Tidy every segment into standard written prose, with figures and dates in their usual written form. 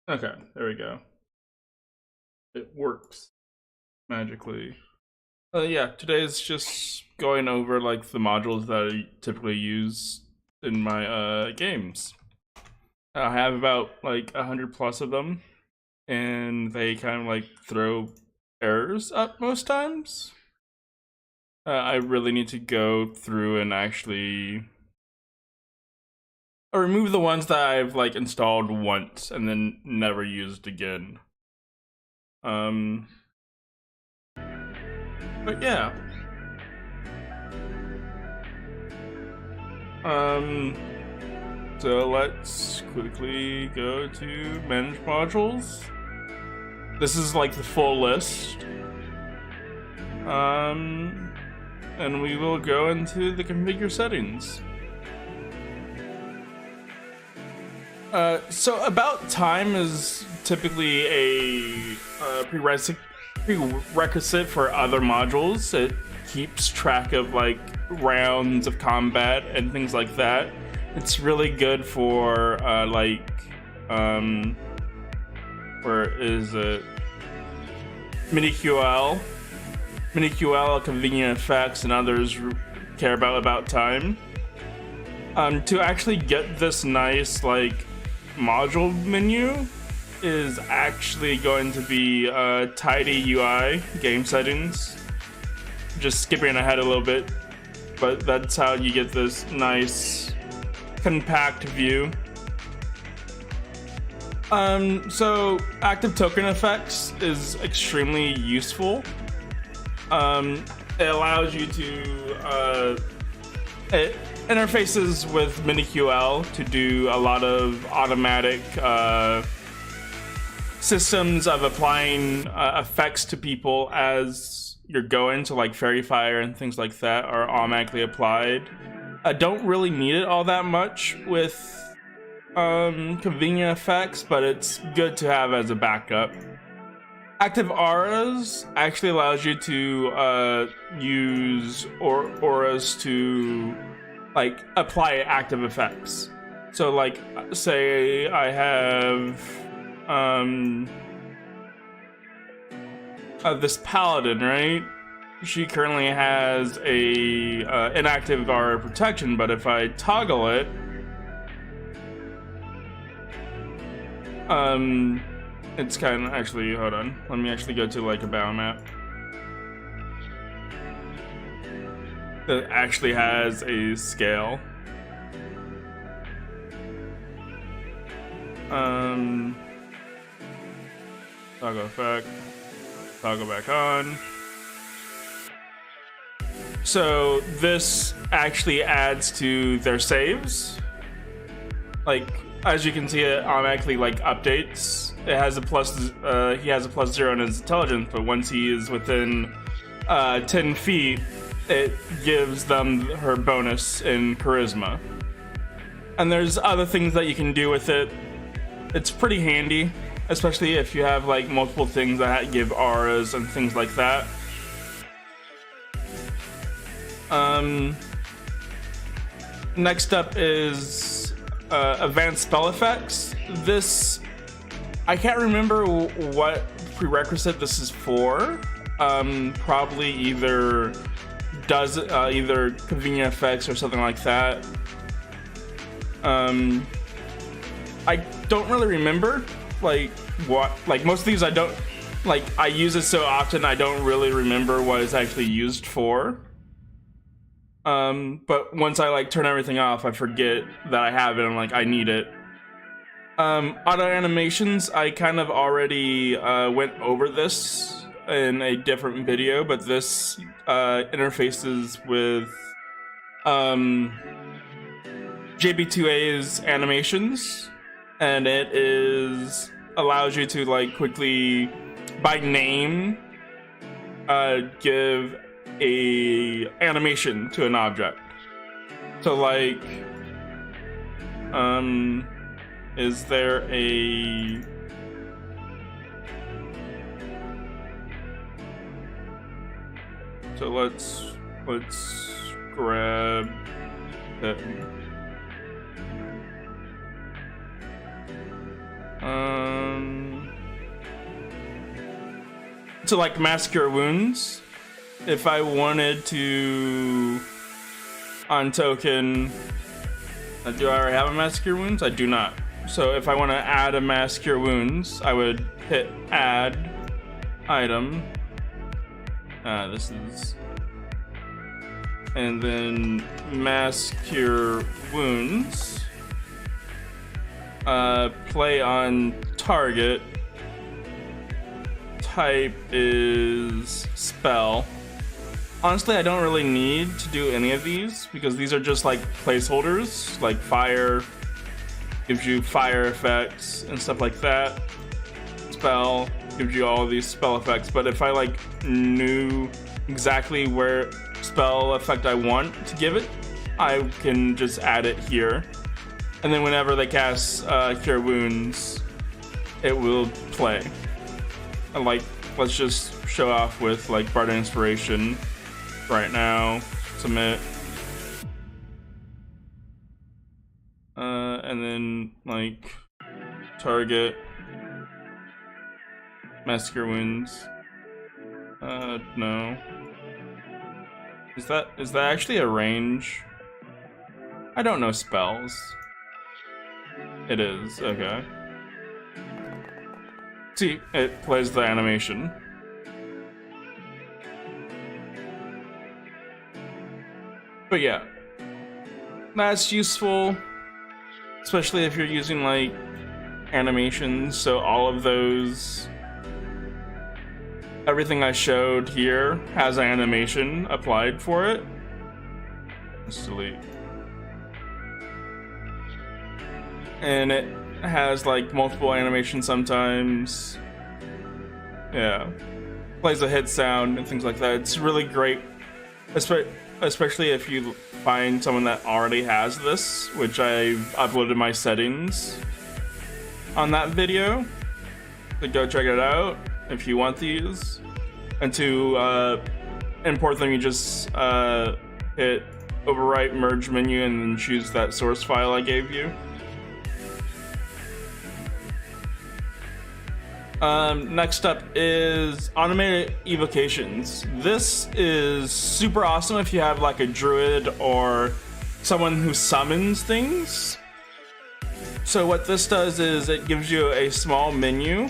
Okay, there we go. It works magically. Yeah, today's just going over like the modules that I typically use in my games. I have about like 100 plus of them, and they kind of like throw errors up most times. I really need to go through and actually remove the ones that I've like installed once and then never used again. But yeah. So let's quickly go to manage modules. This is like the full list. And we will go into the configure settings. So about time is typically a prerequisite for other modules. It keeps track of like rounds of combat and things like that. It's really good for where is it? Mini-QL, convenient effects, and others care about time. To actually get this nice like module menu is actually going to be tidy UI game settings. Just skipping ahead a little bit, but that's how you get this nice compact view. So active token effects is extremely useful. It allows you to it interfaces with Mini-QL to do a lot of automatic systems of applying effects to people as you're going, so like Fairy Fire and things like that are automatically applied. I don't really need it all that much with convenient effects, but it's good to have as a backup. Active auras actually allows you to use auras to like apply active effects. So like say I have this paladin, right? She currently has a inactive aura protection, but if I toggle it, it's kind of actually, hold on, let me actually go to like a battle map that actually has a scale. Toggle effect, toggle back on. So this actually adds to their saves. Like, as you can see, it automatically like updates. It has a plus, he has a +0 in his intelligence, but once he is within 10 feet, it gives them her bonus in charisma. And there's other things that you can do with it. It's pretty handy, especially if you have like multiple things that give auras and things like that. Next up is advanced spell effects. This, I can't remember what prerequisite this is for. Probably either either convenient effects or something like that. I don't really remember like what, like most of these I don't, like I use it so often I don't really remember what it's actually used for. But once I like turn everything off, I forget that I have it. I'm like, I need it. Auto animations, I kind of already went over this in a different video, but this interfaces with JB2A's animations, and it allows you to like quickly by name give a animation to an object. So like is there a so let's grab that. To like Mask Cure Wounds, if I wanted to untoken, do I already have a Mask Cure Wounds? I do not. So if I want to add a Mask Cure Wounds, I would hit add item. This is, and then Mask Cure Wounds. Play on target. Type is spell. Honestly, I don't really need to do any of these because these are just like placeholders, like fire gives you fire effects and stuff like that. Spell gives you all of these spell effects, but if I like knew exactly where spell effect I want to give it, I can just add it here. And then whenever they cast Cure Wounds, it will play. And like, let's just show off with like Bardic Inspiration right now. Submit. And then like target Mask Cure Wounds. No. Is that actually a range? I don't know spells. It is, okay. See, it plays the animation. But yeah, that's useful, especially if you're using like animations. So all of those, everything I showed here has an animation applied for it. Let's delete. And it has like multiple animations sometimes. Yeah, plays a hit sound and things like that. It's really great, especially if you find someone that already has this, which I've uploaded my settings on that video. So go check it out if you want these. And to import them, you just hit overwrite merge menu and then choose that source file I gave you. Next up is automated evocations. This is super awesome if you have like a druid or someone who summons things. So what this does is it gives you a small menu.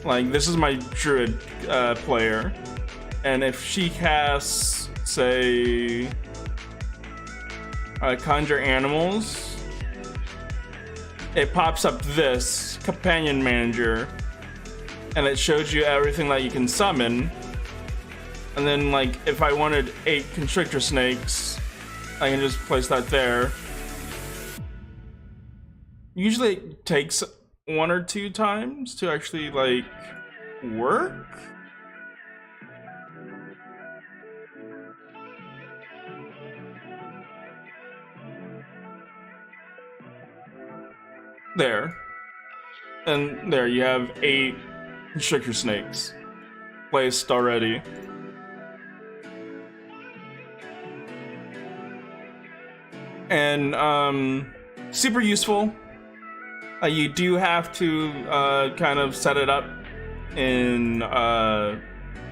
Like this is my druid player, and if she casts, say, conjure animals, it pops up this companion manager and it shows you everything that you can summon. And then like if I wanted 8 constrictor snakes, I can just place that there. Usually it takes 1 or 2 times to actually like work. There. And there you have 8 constrictor snakes placed already. And super useful. You do have to kind of set it up in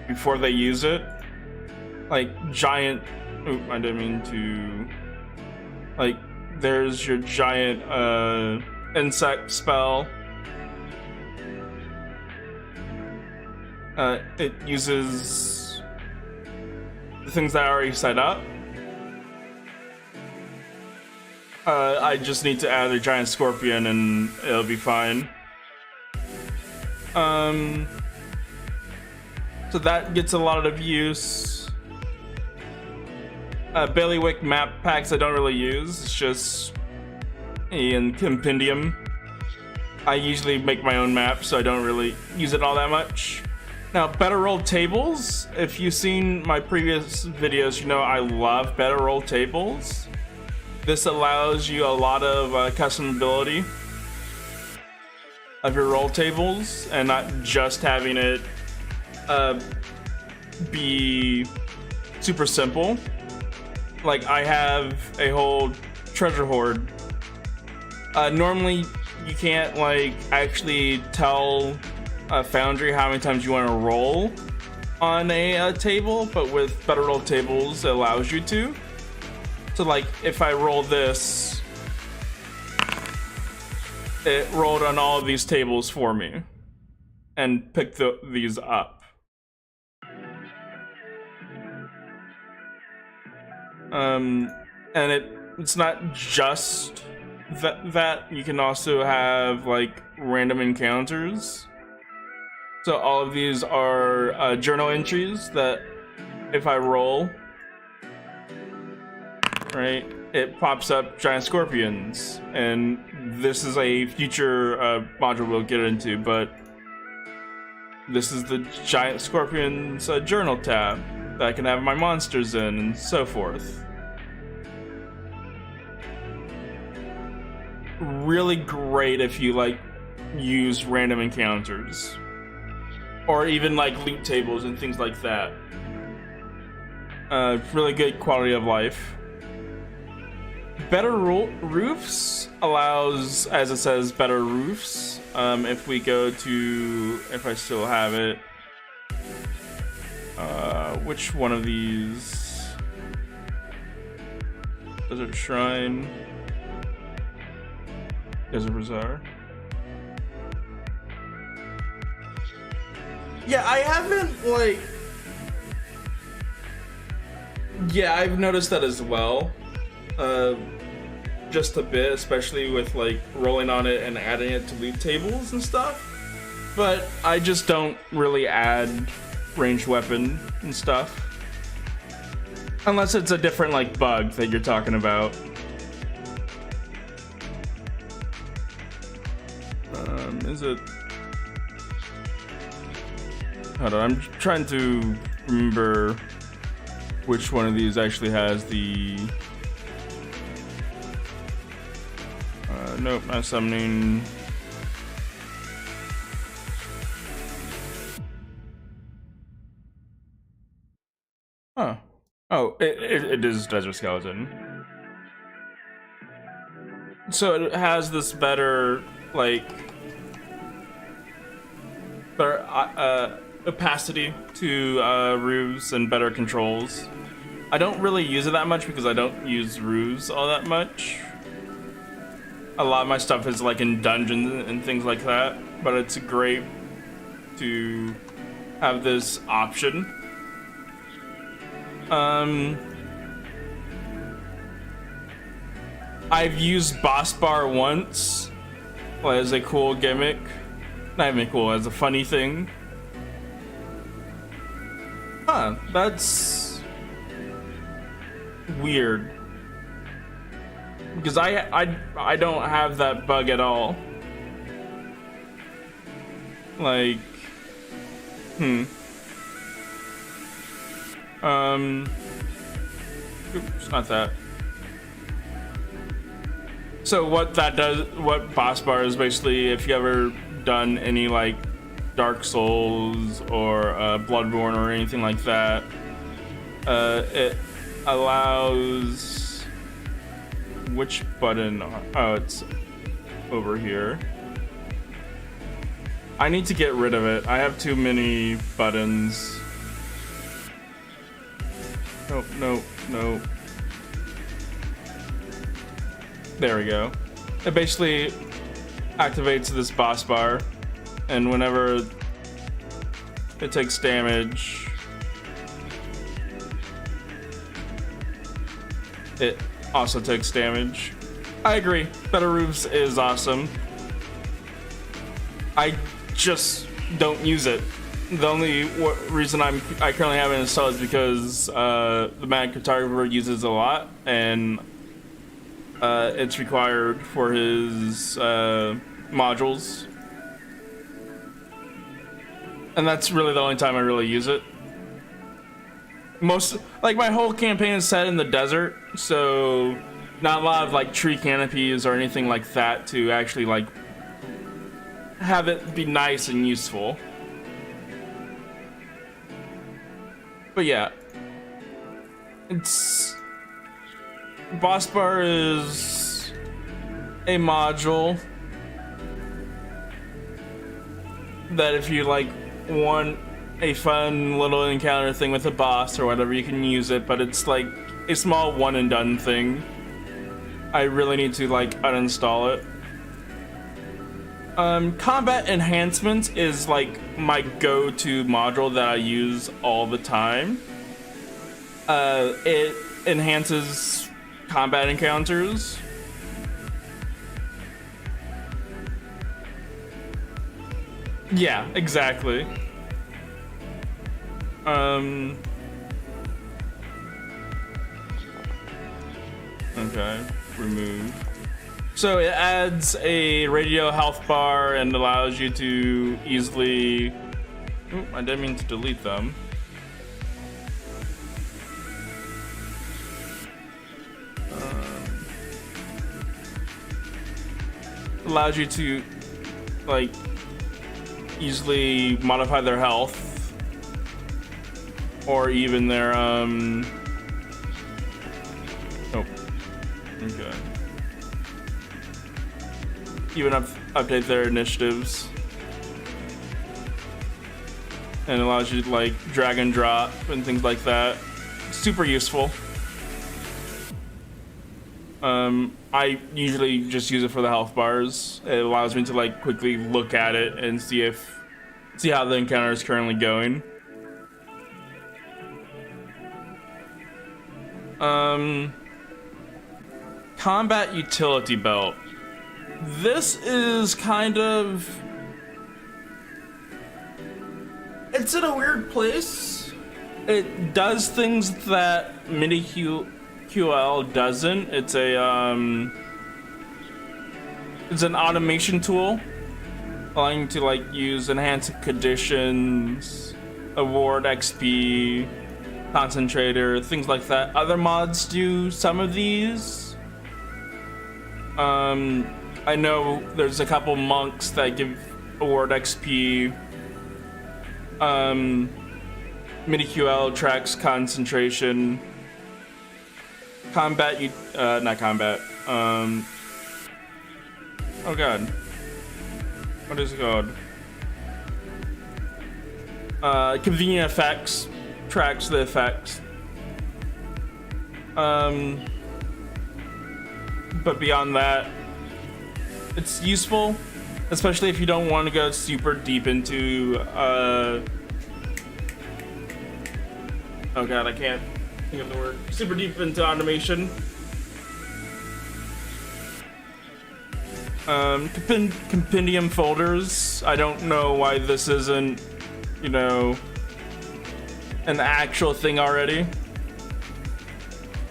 before they use it. Like giant, ooh, I didn't mean to, like there's your giant insect spell. It uses the things that I already set up. I just need to add a giant scorpion and it'll be fine. So that gets a lot of use. Bailiwick map packs I don't really use. It's just in compendium. I usually make my own map, so I don't really use it all that much. Now, better roll tables. If you've seen my previous videos, you know I love better roll tables. This allows you a lot of customability of your roll tables and not just having it be super simple. Like I have a whole treasure hoard. Normally you can't like actually tell Foundry how many times you want to roll on a table, but with better roll tables, it allows you to. So like if I roll this, it rolled on all of these tables for me and picked these up. And it's not just that you can also have like random encounters. So all of these are journal entries that if I roll, right, it pops up giant scorpions, and this is a future module we'll get into, but this is the giant scorpions journal tab that I can have my monsters in and so forth. Really great if you like use random encounters or even like loot tables and things like that. Really good quality of life. Better roofs allows, as it says, better roofs. If we go to, if I still have it, which one of these? Desert Shrine. Desert Bazaar. Yeah, I haven't like. Yeah, I've noticed that as well. Just a bit, especially with like rolling on it and adding it to loot tables and stuff. But I just don't really add ranged weapon and stuff. Unless it's a different like bug that you're talking about. Is it? Hold on, I'm trying to remember which one of these actually has the. Nope, not summoning. Huh. Oh, it is Desert Skeleton. So it has this better, like, better opacity to roofs and better controls. I don't really use it that much because I don't use roofs all that much. A lot of my stuff is like in dungeons and things like that, but it's great to have this option. I've used boss bar once as a cool gimmick. Not even cool, as a funny thing. Huh, that's weird. Because I don't have that bug at all. Like, oops, not that. So what that does, what boss bar is basically, if you ever done any like Dark Souls or Bloodborne or anything like that, it allows. Which button? Oh, it's over here. I need to get rid of it. I have too many buttons. Nope, nope, nope. There we go. It basically activates this boss bar, and whenever it takes damage, it also takes damage. I agree. Better roofs is awesome. I just don't use it. The only reason I currently have it installed is because the Mad Cartographer uses it a lot, and it's required for his modules. And that's really the only time I really use it. Like my whole campaign is set in the desert, so not a lot of like tree canopies or anything like that to actually like have it be nice and useful. But yeah, it's boss bar is a module that if you like want a fun little encounter thing with a boss or whatever, you can use it, but it's like a small one and done thing. I really need to like uninstall it. Combat enhancements is like my go-to module that I use all the time. It enhances combat encounters. Yeah, exactly. Okay, remove. So it adds a radio health bar and allows you to easily... Ooh, I didn't mean to delete them. Allows you to, like, easily modify their health. Or even their, Oh. Okay. Even update their initiatives. And allows you to like drag and drop and things like that. Super useful. I usually just use it for the health bars. It allows me to like quickly look at it and see how the encounter is currently going. Combat utility belt. This is kind of... It's in a weird place. It does things that MIDI QL doesn't. It's an automation tool, allowing you to like use enhanced conditions, award XP, concentrator, things like that. Other mods do some of these. I know there's a couple monks that give award XP. MIDI QL tracks concentration. Combat, not combat. Oh god. What is it called? Convenient effects tracks the effects. But beyond that, it's useful, especially if you don't want to go super deep into oh god, I can't think of the word. Super deep into automation. Compendium folders. I don't know why this isn't, you know, an actual thing already.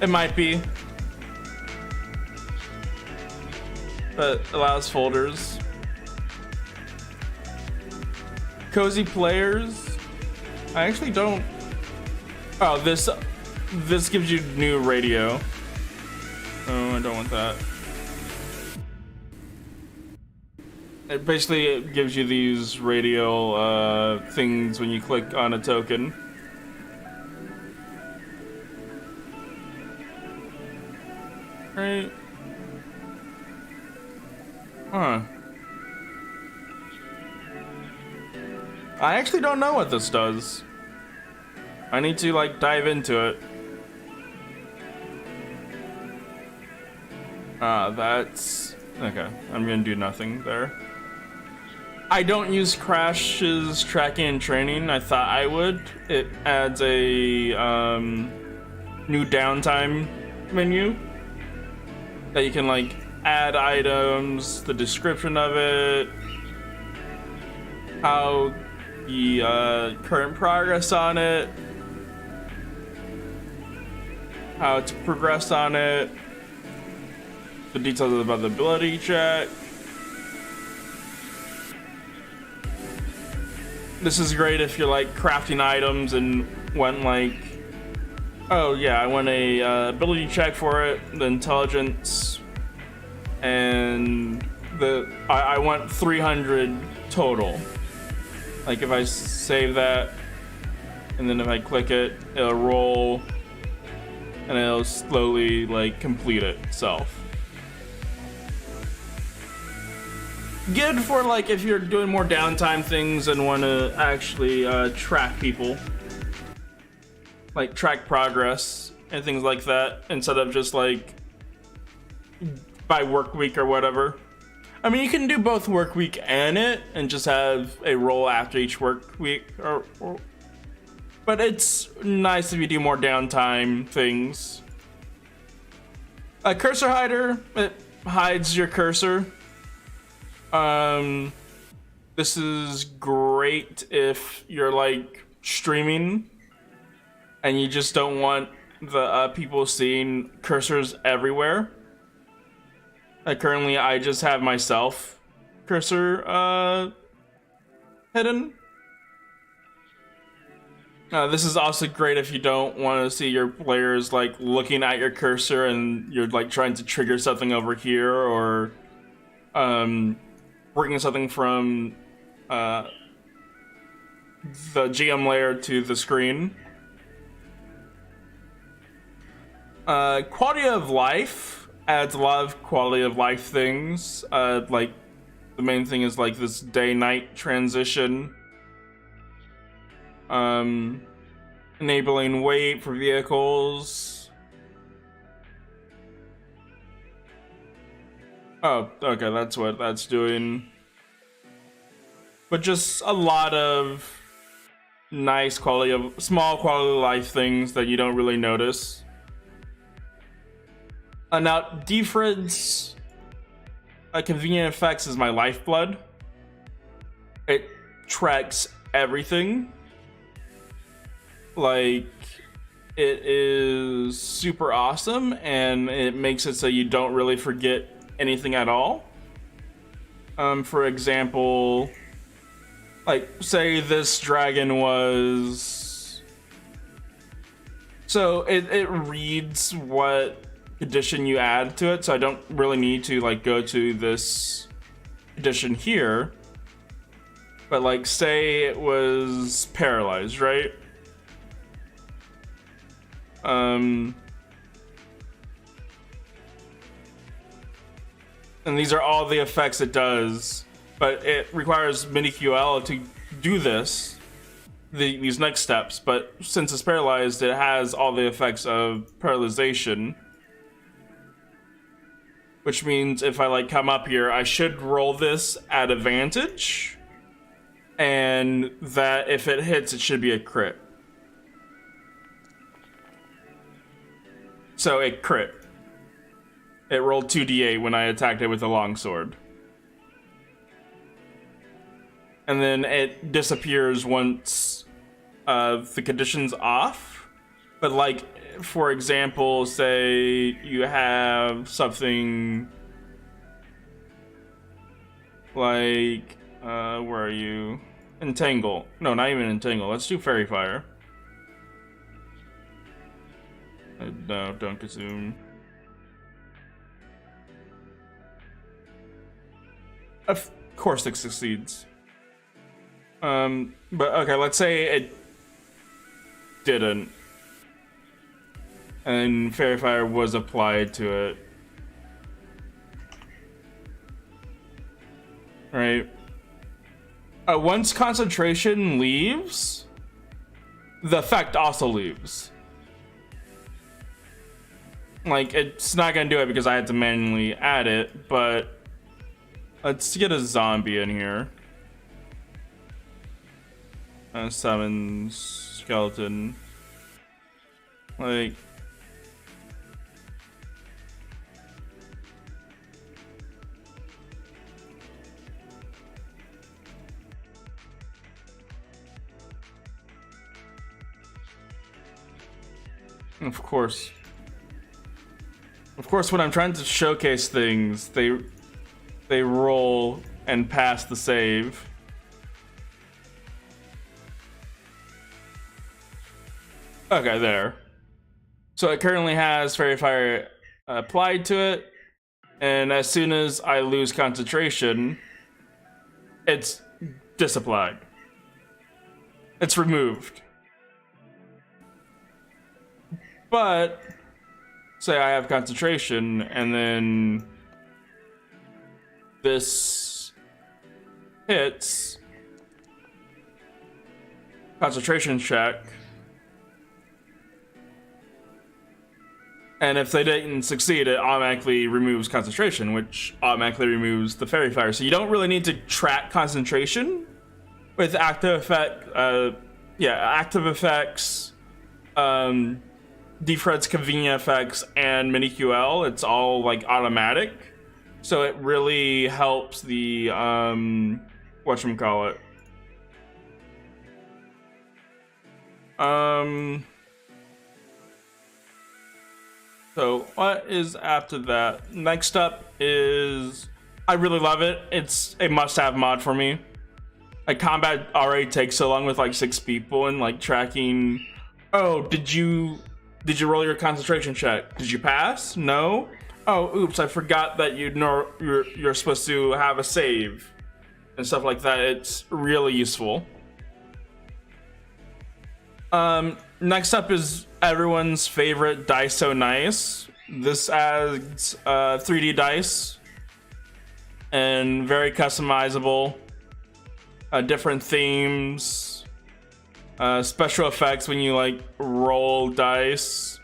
It might be. But allows folders. Cozy players. I actually don't... Oh, this gives you new radio. Oh, I don't want that. It basically gives you these radio things when you click on a token. Right. Huh. I actually don't know what this does. I need to like dive into it. That's okay. I'm gonna do nothing there. I don't use crashes tracking and training. I thought I would. It adds a new downtime menu that you can like add items, the description of it, how the current progress on it, how to progress on it, the details about the ability check. This is great if you're like crafting items and want like, oh yeah, I want a ability check for it, the intelligence, and I want 300 total. Like if I save that, and then if I click it, it'll roll, and it'll slowly like complete itself. Good for like if you're doing more downtime things and want to actually track people, like track progress and things like that, instead of just like by work week or whatever. I mean, you can do both work week and it, and just have a roll after each work week, but it's nice if you do more downtime things. A cursor hider, it hides your cursor. This is great if you're like streaming and you just don't want the people seeing cursors everywhere. Currently, I just have myself cursor hidden. This is also great if you don't want to see your players like looking at your cursor and you're like trying to trigger something over here, or bringing something from the GM layer to the screen. Quality of life adds a lot of quality of life things. Like the main thing is like this day-night transition. Enabling wait for vehicles. Oh, okay, that's what that's doing. But just a lot of nice quality of small quality of life things that you don't really notice. Now, Defred's convenient effects is my lifeblood. It tracks everything. Like, it is super awesome, and it makes it so you don't really forget anything at all. For example, like, say this dragon was... So, it reads what condition you add to it, so I don't really need to like go to this condition here, but like say it was paralyzed, right? And these are all the effects it does, but it requires MiniQL to do this, these next steps. But since it's paralyzed, it has all the effects of paralyzation. Which means if I like come up here, I should roll this at advantage, and that if it hits, it should be a crit. So it crit. It rolled 2d8 when I attacked it with a longsword. And then it disappears once the condition's off. But like, for example, say you have something like, where are you? Entangle. No, not even Entangle. Let's do Fairy Fire. No, don't consume. Of course it succeeds. But okay, let's say it didn't. And Fairy Fire was applied to it. Right. Once concentration leaves, the effect also leaves. Like, it's not gonna do it because I had to manually add it, but let's get a zombie in here. Summon skeleton. Like, of course, when I'm trying to showcase things, they roll and pass the save. Okay, there. So it currently has Fairy Fire applied to it, and as soon as I lose concentration, it's disapplied. It's removed. But say I have concentration, and then this hits, concentration check. And if they didn't succeed, it automatically removes concentration, which automatically removes the fairy fire. So you don't really need to track concentration with active effects, Defred's convenient effects, and mini QL. It's all like automatic, so it really helps the whatchamacallit. So what is after that? Next up is, I really love it. It's a must-have mod for me. Like, combat already takes so long with like 6 people, and like tracking. Oh, did you roll your concentration check? Did you pass? No. Oh, oops! I forgot that you're supposed to have a save and stuff like that. It's really useful. Next up is everyone's favorite Dice So Nice. This adds 3D dice and very customizable, different themes, special effects when you like roll dice.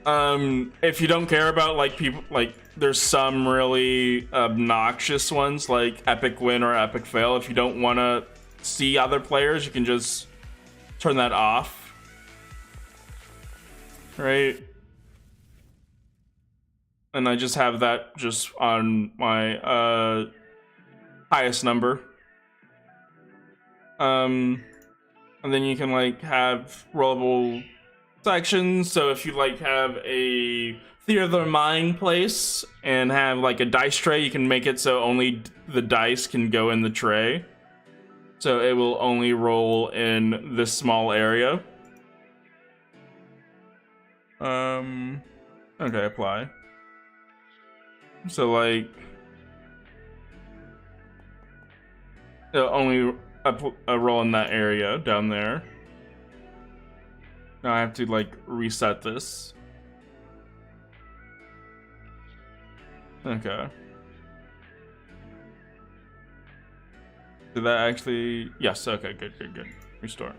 If you don't care about like people, like there's some really obnoxious ones like epic win or epic fail. If you don't want to see other players, you can just turn that off, right? And I just have that just on my highest number. And then you can like have rollable sections. So if you like have a theater of the mind place and have like a dice tray, you can make it so only the dice can go in the tray. So it will only roll in this small area. Okay, apply. So like, it'll only roll in that area down there. Now I have to like reset this. Okay. Did that actually? Yes. Okay. Good. Restore.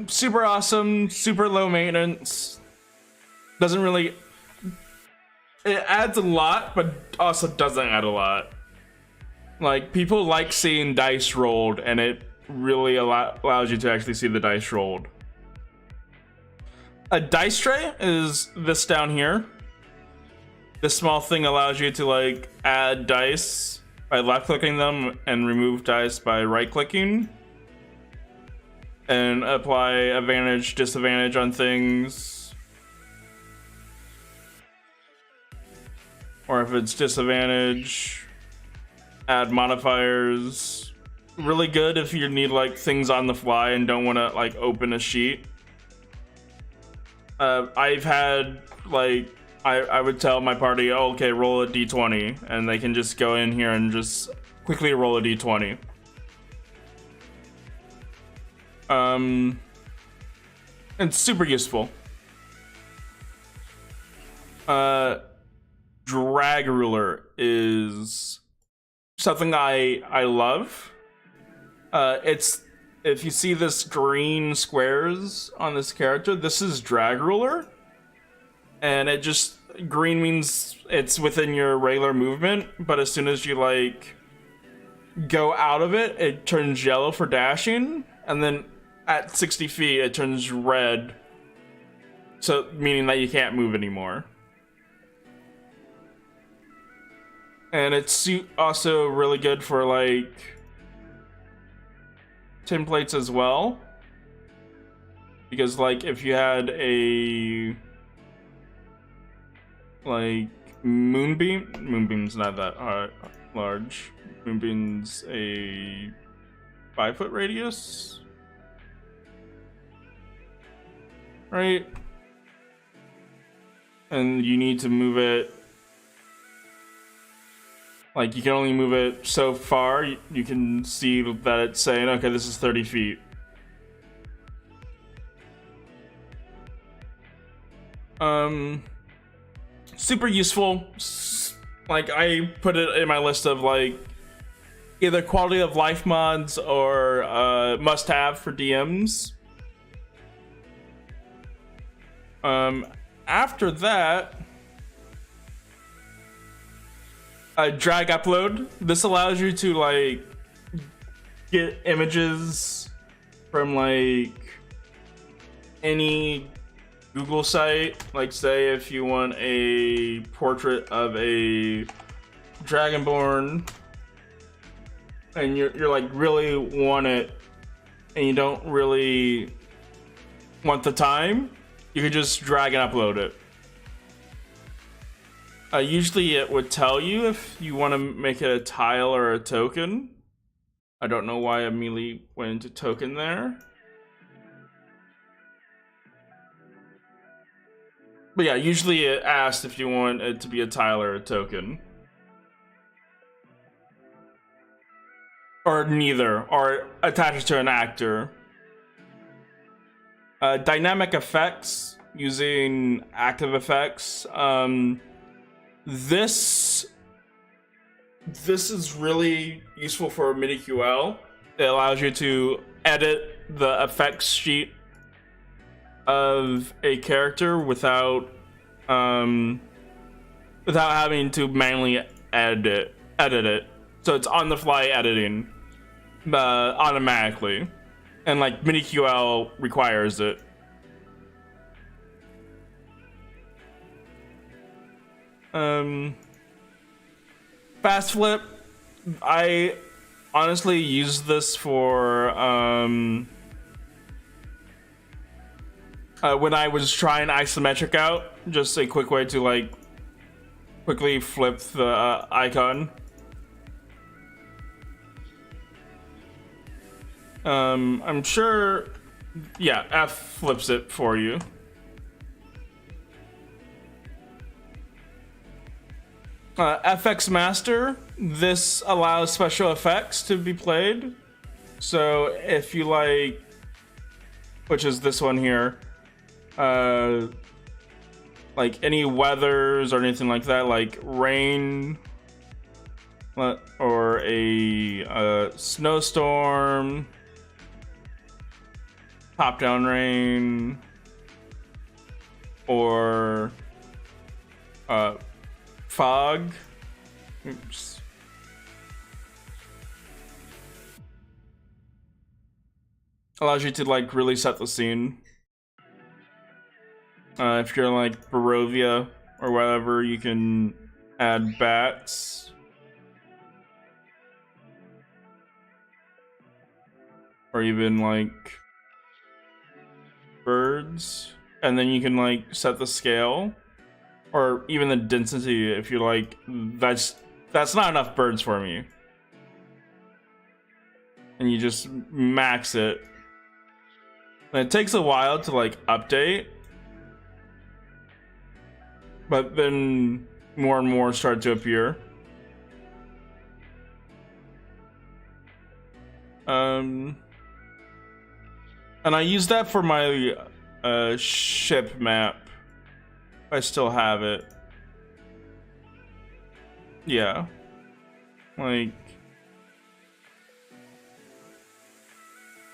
Super awesome. Super low maintenance. Doesn't really. It adds a lot, but also doesn't add a lot. Like, people like seeing dice rolled, and it really allows you to actually see the dice rolled. A dice tray is this down here. This small thing allows you to like add dice by left-clicking them and remove dice by right-clicking, and apply advantage, disadvantage on things. Or if it's disadvantage, add modifiers. Really good if you need like things on the fly and don't want to like open a sheet. I've had like, I would tell my party, oh, okay, roll a d20, and they can just go in here and just quickly roll a d20. It's super useful. Drag ruler is something I love. It's, if you see this green squares on this character, this is drag ruler. And it just, green means it's within your regular movement, but as soon as you like go out of it, it turns yellow for dashing, and then at 60 feet it turns red, so meaning that you can't move anymore. And it's also really good for like templates as well, because like if you had a like moonbeam's not that large. Moonbeam's a 5-foot radius, right? And you need to move it, like you can only move it so far. You can see that it's saying, okay, this is 30 feet. Super useful, Like, I put it in my list of like either quality of life mods or must have for DMs. After that, drag upload. This allows you to like get images from like any Google site. Like, say if you want a portrait of a dragonborn and you're like really want it and you don't really want the time, you can just drag and upload it. Usually it would tell you if you want to make it a tile or a token. I don't know why I immediately went into token there. But yeah, usually it asks if you want it to be a tile or a token. Or neither, or attached to an actor. Dynamic effects using active effects. This is really useful for MiniQL. It allows you to edit the effects sheet of a character without having to manually edit it. So it's on the fly editing automatically, and like MiniQL requires it. Fast flip. I honestly use this for when I was trying isometric out, just a quick way to like quickly flip the icon. I'm sure, yeah, F flips it for you. FX Master, this allows special effects to be played. So if you like, which is this one here, like any weathers or anything like that, like rain or a snowstorm, top-down rain, or fog. Oops. Allows you to like really set the scene. If you're like Barovia or whatever, you can add bats. Or even like birds. And then you can like set the scale. Or even the density if you like, that's not enough birds for me. And you just max it. And it takes a while to like update. But then more and more start to appear. And I use that for my ship map. I still have it. Yeah. Like,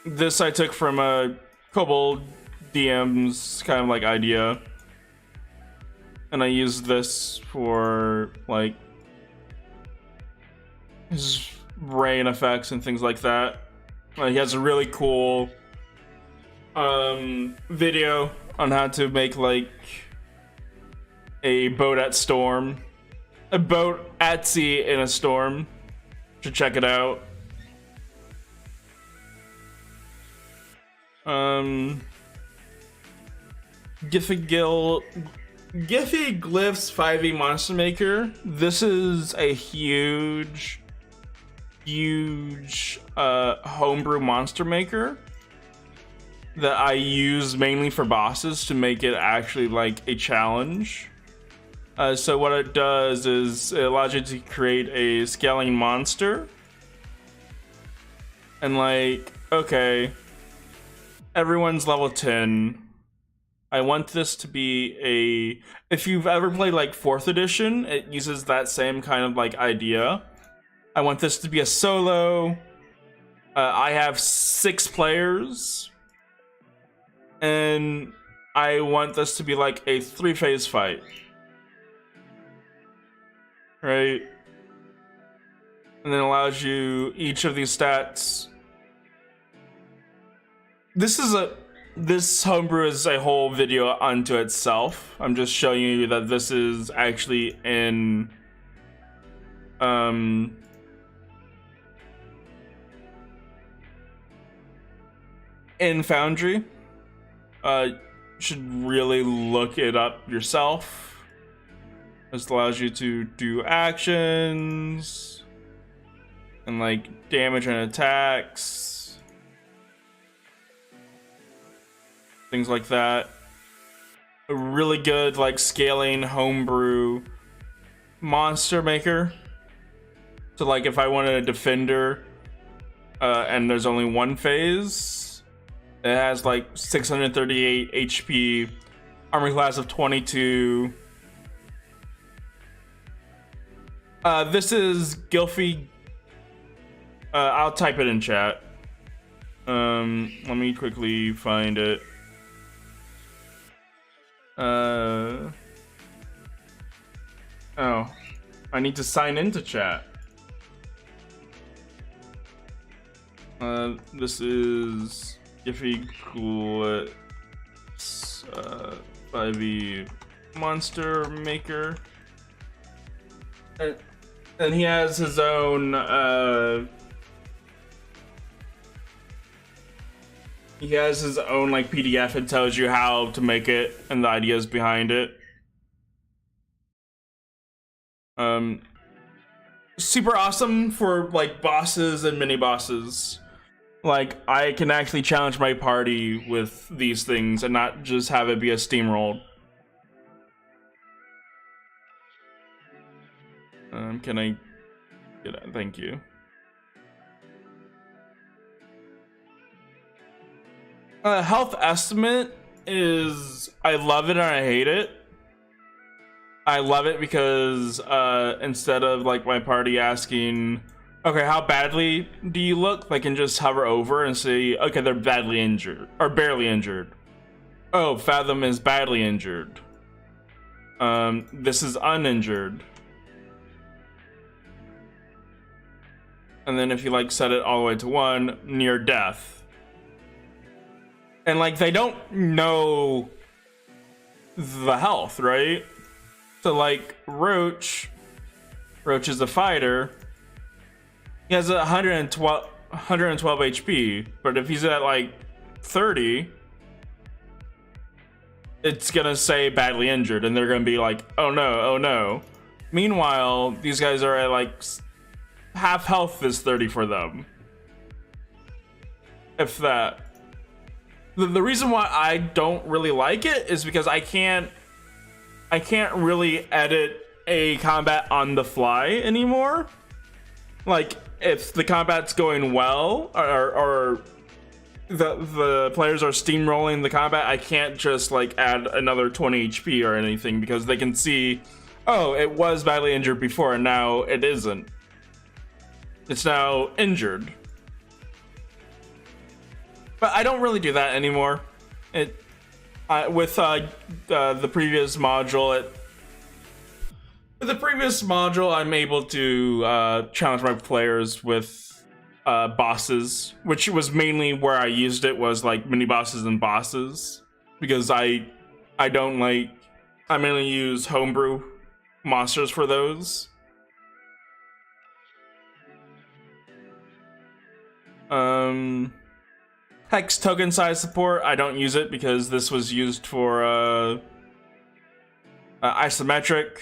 this I took from a Kobold DM's kind of like idea. And I used this for like his rain effects and things like that. He has a really cool video on how to make like a boat at sea in a storm. You should check it out. Giphy Glyphs 5e Monster Maker. This is a huge homebrew monster maker that I use mainly for bosses to make it actually like a challenge. So what it does is it allows you to create a scaling monster. And like, okay, everyone's level 10. I want this to be a, if you've ever played like 4th edition, it uses that same kind of like idea. I want this to be a solo. I have 6 players, and I want this to be like a 3-phase fight, right? And then allows you each of these stats. This homebrew is a whole video unto itself. I'm just showing you that this is actually in Foundry. You should really look it up yourself. This allows you to do actions and like damage and attacks, things like that. A really good like scaling homebrew monster maker. So like if I wanted a defender and there's only 1 phase, it has like 638 HP, armor class of 22. This is Gilfy. I'll type it in chat. Let me quickly find it. Oh, I need to sign into chat. This is Giphy Glitz by the Monster Maker. And he has his own like PDF. It tells you how to make it and the ideas behind it. Super awesome for like bosses and mini bosses. Like I can actually challenge my party with these things and not just have it be a steamroll. Can I get it? Thank you. Health estimate is, I love it and I hate it. I love it because instead of like my party asking, okay, how badly do you look? They can just hover over and say, okay, they're badly injured or barely injured. Oh, Fathom is badly injured. This is uninjured. And then if you like set it all the way to 1, near death. And like they don't know the health, right? So like Roach is a fighter. He has 112 HP, but if he's at like 30, it's gonna say badly injured, and they're gonna be like, oh no, oh no. Meanwhile, these guys are at like half health is 30 for them, if that. The reason why I don't really like it is because I can't really edit a combat on the fly anymore. Like if the combat's going well or the players are steamrolling the combat, I can't just like add another 20 HP or anything, because they can see, oh, it was badly injured before and now it isn't. It's now injured. But I don't really do that anymore. With the previous module, I'm able to challenge my players with bosses, which was mainly where I used it, was like mini bosses and bosses, because I mainly use homebrew monsters for those. Hex token size support, I don't use it because this was used for isometric.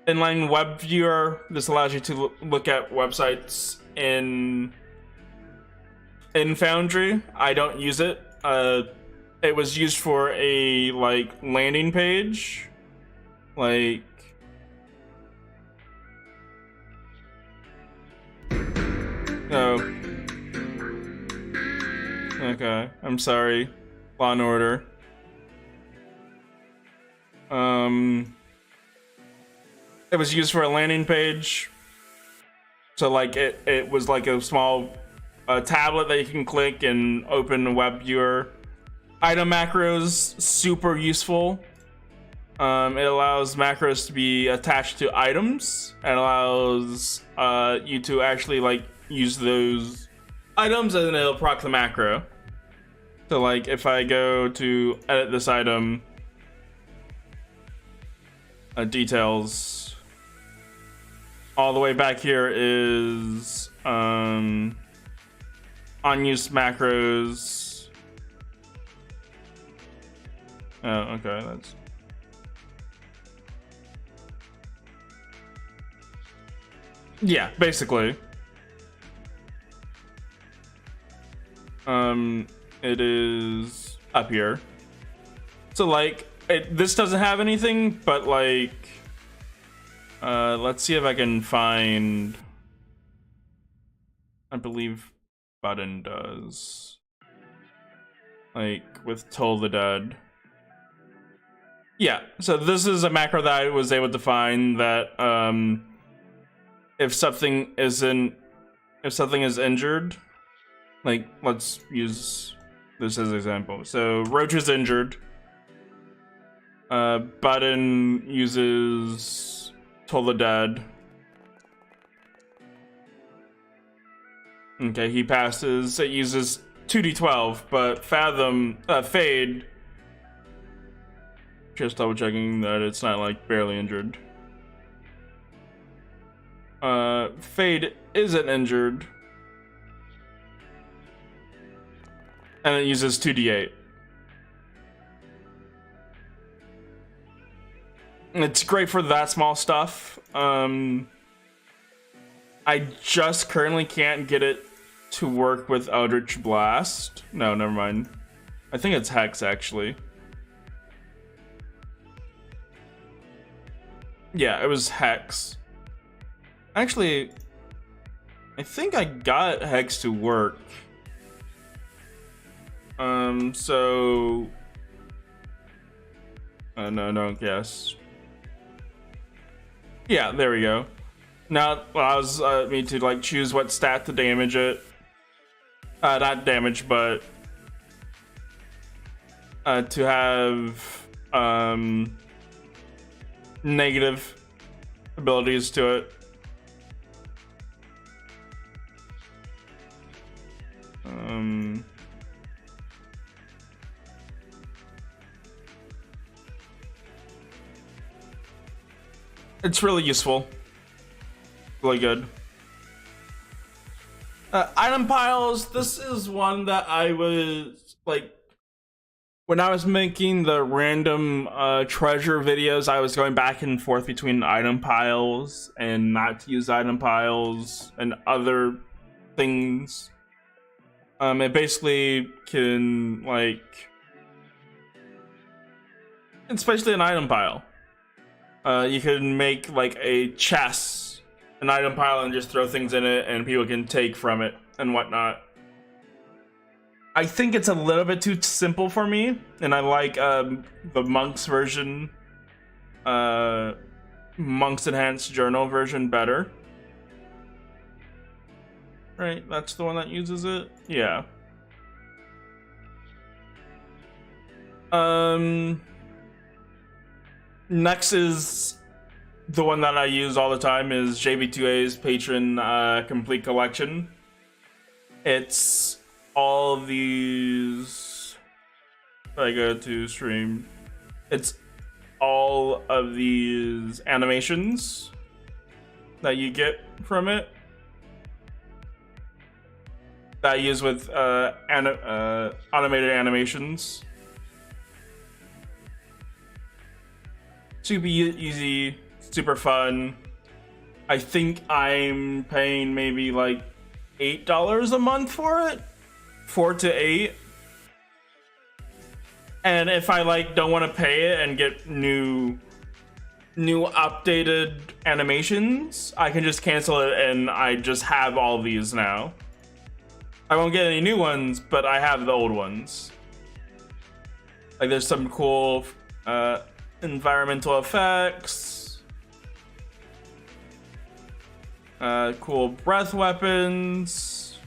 Inline web viewer, this allows you to look at websites in Foundry. I don't use it. It was used for a like landing page, like oh. Okay, I'm sorry. Law and Order. It was used for a landing page. So like it was like a small tablet that you can click and open a web viewer. Item macros, super useful. It allows macros to be attached to items. It allows you to actually like use those items and it'll proc the macro. So like if I go to edit this item, details, all the way back here is unused macros. Oh, okay, that's yeah, basically. It is up here. So like this doesn't have anything, but like let's see if I can find, I believe button does, like with Toll the Dead. Yeah, so this is a macro that I was able to find that if something is injured, like let's use this as an example. So Roach is injured. Button uses Toll the Dead. Okay, he passes. It uses 2d12, but Fade. Just double checking that it's not like barely injured. Fade isn't injured. And it uses 2d8. It's great for that small stuff. I just currently can't get it to work with Eldritch Blast. No, never mind. I think it's Hex, actually. Yeah, it was Hex. Actually, I think I got Hex to work. So... no, don't guess. Yeah, there we go. Now it allows me to like choose what stat to damage it. Not damage, but to have negative abilities to it. It's really useful. Really good. Item piles. This is one that I was like, when I was making the random treasure videos, I was going back and forth between item piles and not to use item piles and other things. It basically can like, it's basically an item pile. You can make like a chest, an item pile, and just throw things in it, and people can take from it and whatnot. I think it's a little bit too simple for me, and I like the Monk's version, Monk's Enhanced Journal version better. Right, that's the one that uses it? Yeah. Next is the one that I use all the time, is JB2A's Patron Complete Collection. It's all these, if I go to stream, it's all of these animations that you get from it that I use with automated animations. Super easy, super fun. I think I'm paying maybe like $8 a month for it, 4 to 8. And if I like don't want to pay it and get new updated animations, I can just cancel it and I just have all these now. I won't get any new ones, but I have the old ones. Like there's some cool environmental effects, cool breath weapons,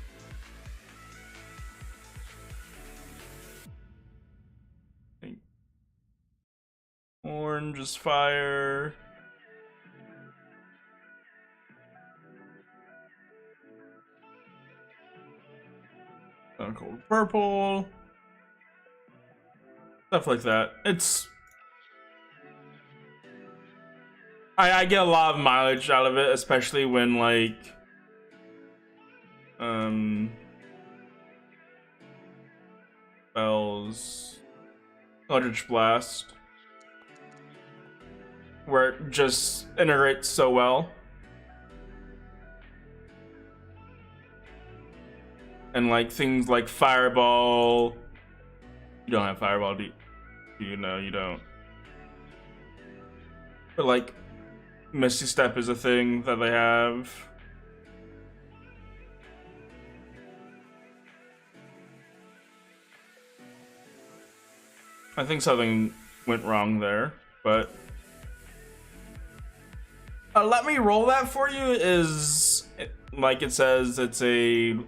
orange is fire. Cool purple, stuff like that. I get a lot of mileage out of it, especially when like spells, Eldritch Blast, where it just integrates so well. And like things like Fireball. You don't have Fireball, do you? No, you don't. But like Misty Step is a thing that they have. I think something went wrong there, but let me roll that for you is like it says, it's a,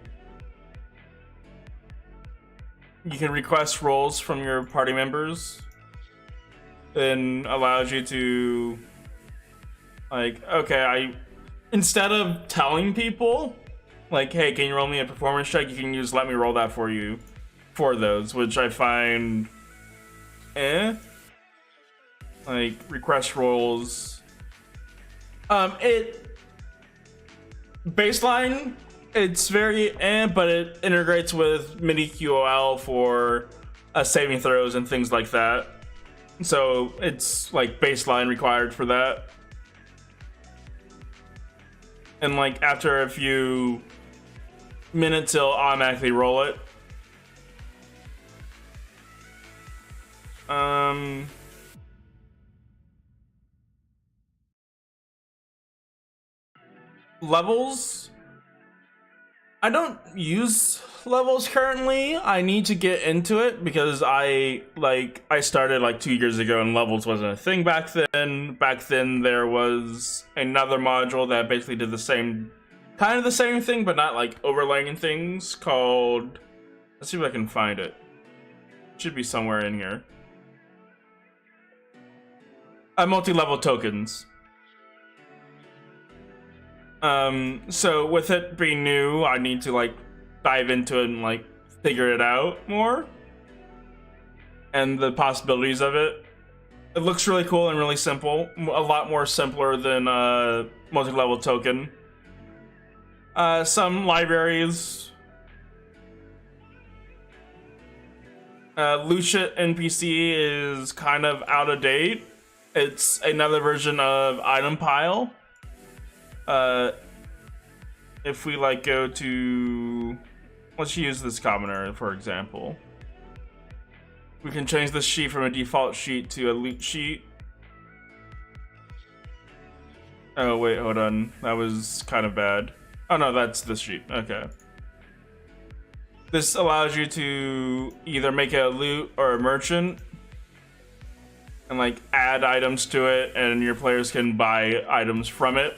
you can request roles from your party members, and allows you to like, okay, instead of telling people like, hey, can you roll me a performance check, you can use let me roll that for you for those, which I find like request roles. It baseline, it's very but it integrates with mini QOL for saving throws and things like that. So it's like baseline required for that. And like after a few minutes, it'll automatically roll it. Levels, I don't use levels currently. I need to get into it because I started like 2 years ago and levels wasn't a thing back then. Back then there was another module that basically did the same, kind of the same thing, but not like overlaying things, called, let's see if I can find it. It should be somewhere in here. Multi-level tokens. So with it being new, I need to like dive into it and like figure it out more, and the possibilities of it. It looks really cool and really simple, a lot more simpler than multi-level token. Some libraries, Lucia NPC is kind of out of date. It's another version of item pile. If we like go to, let's use this commoner for example, we can change this sheet from a default sheet to a loot sheet. Oh wait, hold on, that was kind of bad. Oh no, that's this sheet. Okay, this allows you to either make it a loot or a merchant and like add items to it, and your players can buy items from it.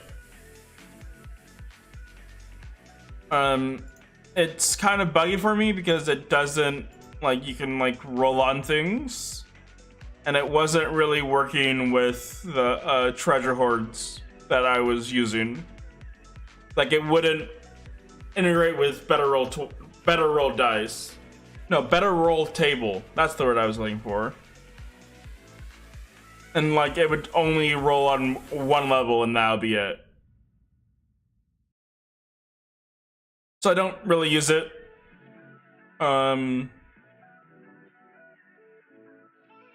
It's kind of buggy for me because it doesn't, like, you can like roll on things, and it wasn't really working with the treasure hoards that I was using. Like, it wouldn't integrate with better roll dice. No, better roll table. That's the word I was looking for. And like, it would only roll on one level, and that'll be it. So I don't really use it.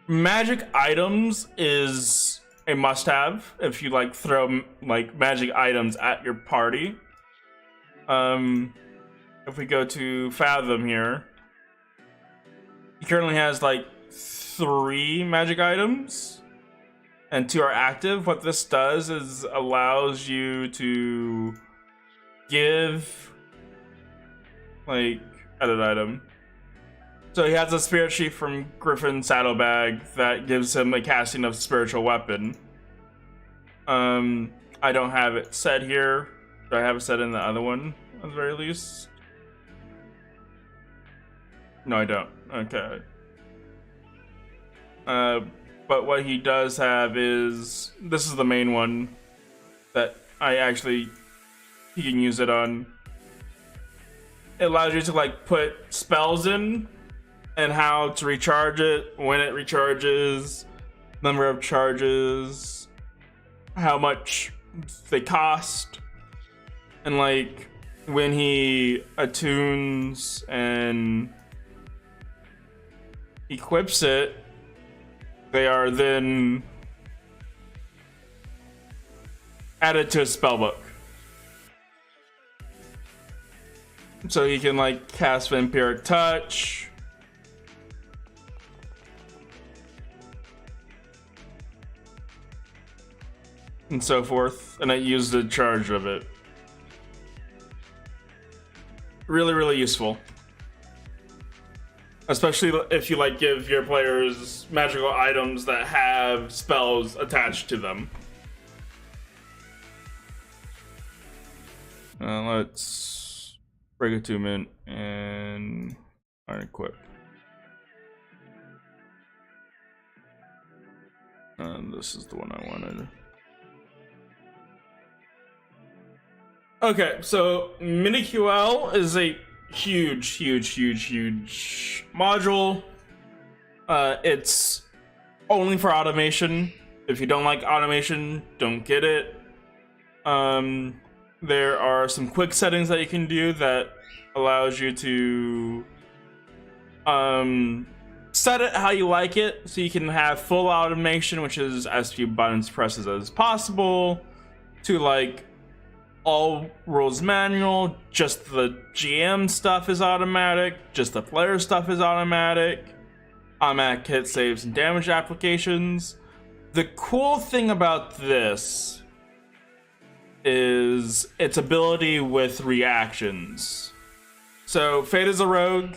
Magic items is a must-have if you like throw like magic items at your party. If we go to Fathom here, he currently has like 3 magic items and 2 are active. What this does is allows you to give like edit item. So he has a spirit sheath from Griffin Saddlebag that gives him a casting of spiritual weapon. I don't have it set here. Do I have it set in the other one at the very least? No, I don't. Okay. But what he does have is, this is the main one that he can use it on. It allows you to like put spells in and how to recharge it, when it recharges, number of charges, how much they cost, and like when he attunes and equips it, they are then added to a spellbook. So he can like cast Vampiric Touch, and so forth, and I use the charge of it. Really, really useful. Especially if you like give your players magical items that have spells attached to them. Let's break attunement and unequip. And this is the one I wanted. Okay, so MiniQL is a huge module. It's only for automation. If you don't like automation, don't get it. There are some quick settings that you can do that allows you to set it how you like it, so you can have full automation, which is as few buttons presses as possible, to like all rules manual, just the GM stuff is automatic, just the player stuff is automatic hit saves and damage applications. The cool thing about this is its ability with reactions. So Fate is a rogue.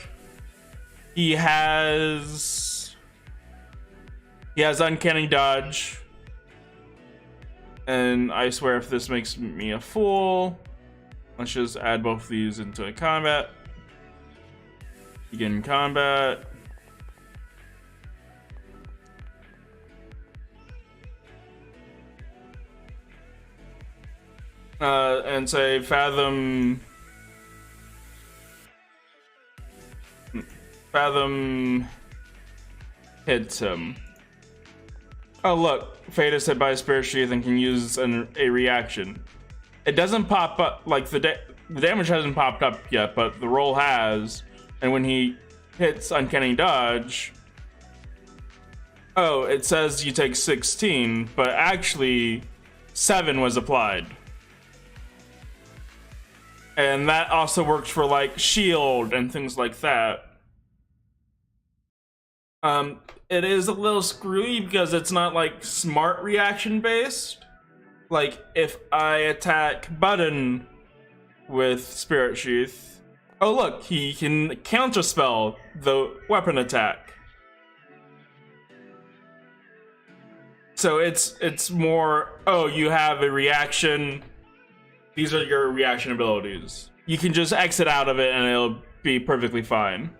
He has uncanny dodge. And I swear if this makes me a fool, let's just add both of these into a combat. Begin combat. And say Fathom hits him. Oh look, Fate is hit by a Spirit Sheath and can use a reaction. It doesn't pop up, like the damage hasn't popped up yet, but the roll has. And when he hits Uncanny Dodge, oh, it says you take 16, but actually 7 was applied. And that also works for like shield and things like that. It is a little screwy because it's not like smart reaction based. Like if I attack Button with Spirit Sheath, oh look, he can counterspell the weapon attack. So it's more, oh, you have a reaction. These are your reaction abilities. You can just exit out of it and it'll be perfectly fine.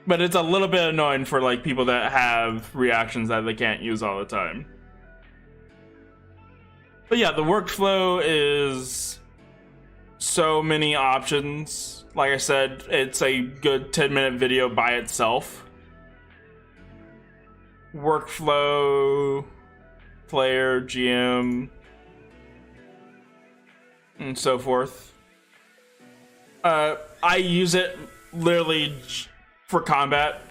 But it's a little bit annoying for like people that have reactions that they can't use all the time. But yeah, the workflow is so many options. Like I said, it's a good 10-minute video by itself. Workflow, player, GM, and so forth. I use it literally for combat.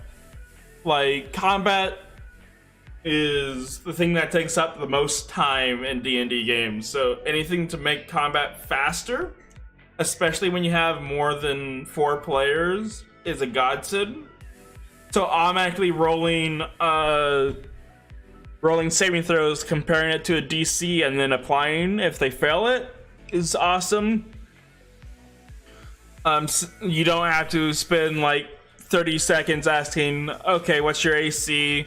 Like, combat is the thing that takes up the most time in D&D games. So anything to make combat faster, especially when you have more than 4 players, is a godsend. So automatically rolling saving throws, comparing it to a DC, and then applying if they fail it is awesome. You don't have to spend like 30 seconds asking, okay, what's your AC?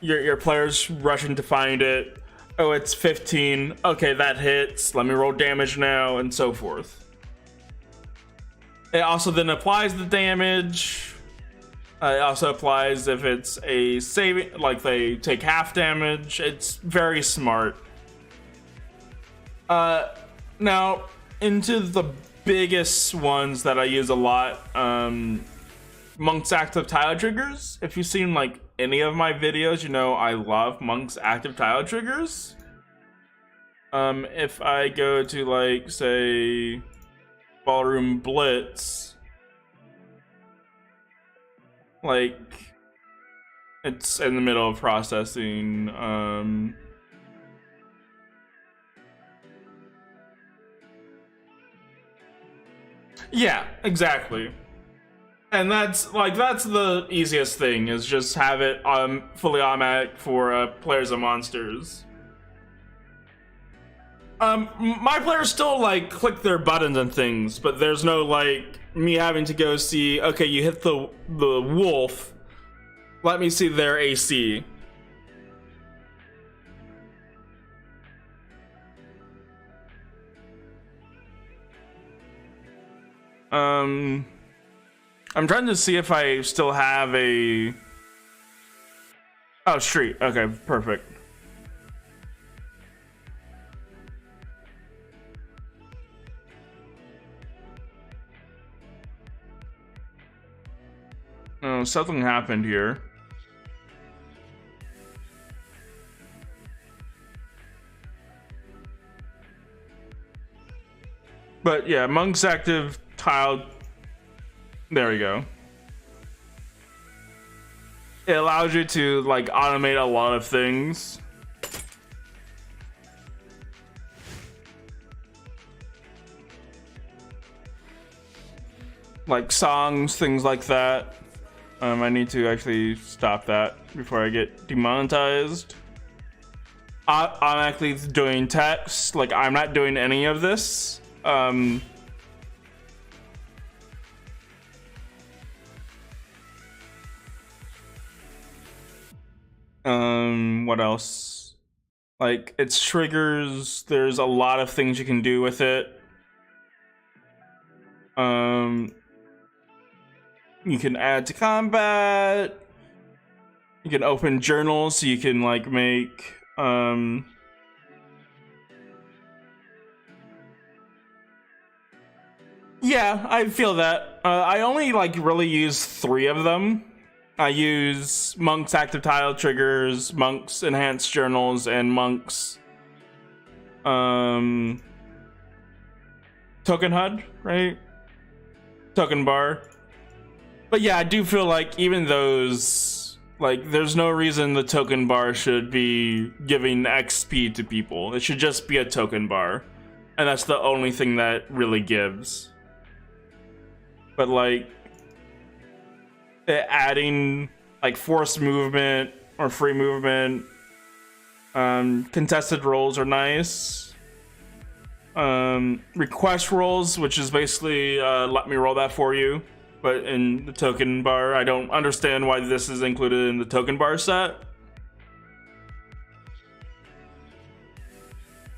Your player's rushing to find it. Oh, it's 15. Okay, that hits. Let me roll damage now, and so forth. It also then applies the damage. It also applies if it's a saving, like they take half damage. It's very smart. Now, into the biggest ones that I use a lot, Monk's active tile triggers. If you've seen like any of my videos, you know I love Monk's active tile triggers. If I go to like say Ballroom Blitz, like it's in the middle of processing. Yeah, exactly. And that's the easiest thing, is just have it fully automatic for players and monsters. My players still like click their buttons and things, but there's no like me having to go see, okay, you hit the wolf, let me see their AC. I'm trying to see if I still have a... Oh, street. Okay, perfect. Oh, something happened here. But yeah, Monk's active tile. There we go. It allows you to like automate a lot of things. Like songs, things like that. I need to actually stop that before I get demonetized. Automatically doing text, like I'm not doing any of this. What else? Like, it's triggers. There's a lot of things you can do with it. You can add to combat. You can open journals, so you can like make yeah, I feel that. I only like really use 3 of them. I use Monk's active tile triggers, Monk's enhanced journals, and Monk's token HUD, right? Token bar. But yeah, I do feel like even those, like, there's no reason the token bar should be giving XP to people. It should just be a token bar, and that's the only thing that really gives. But like, adding like forced movement or free movement, contested rolls are nice. Request rolls, which is basically let me roll that for you, but in the token bar. I don't understand why this is included in the token bar set.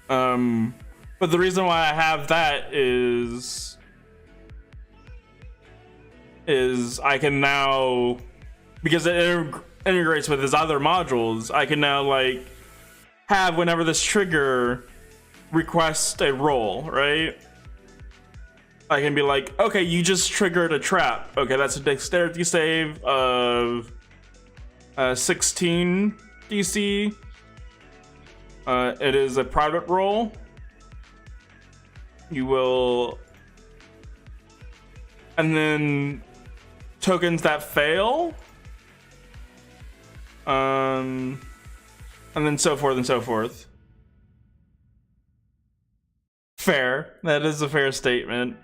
But the reason why I have that is I can now, because it integrates with his other modules, I can now like have whenever this trigger requests a roll, right? I can be like, okay, you just triggered a trap. Okay, that's a dexterity save of 16 DC. It is a private roll. You will, and then tokens that fail, and then so forth and so forth. Fair. That is a fair statement.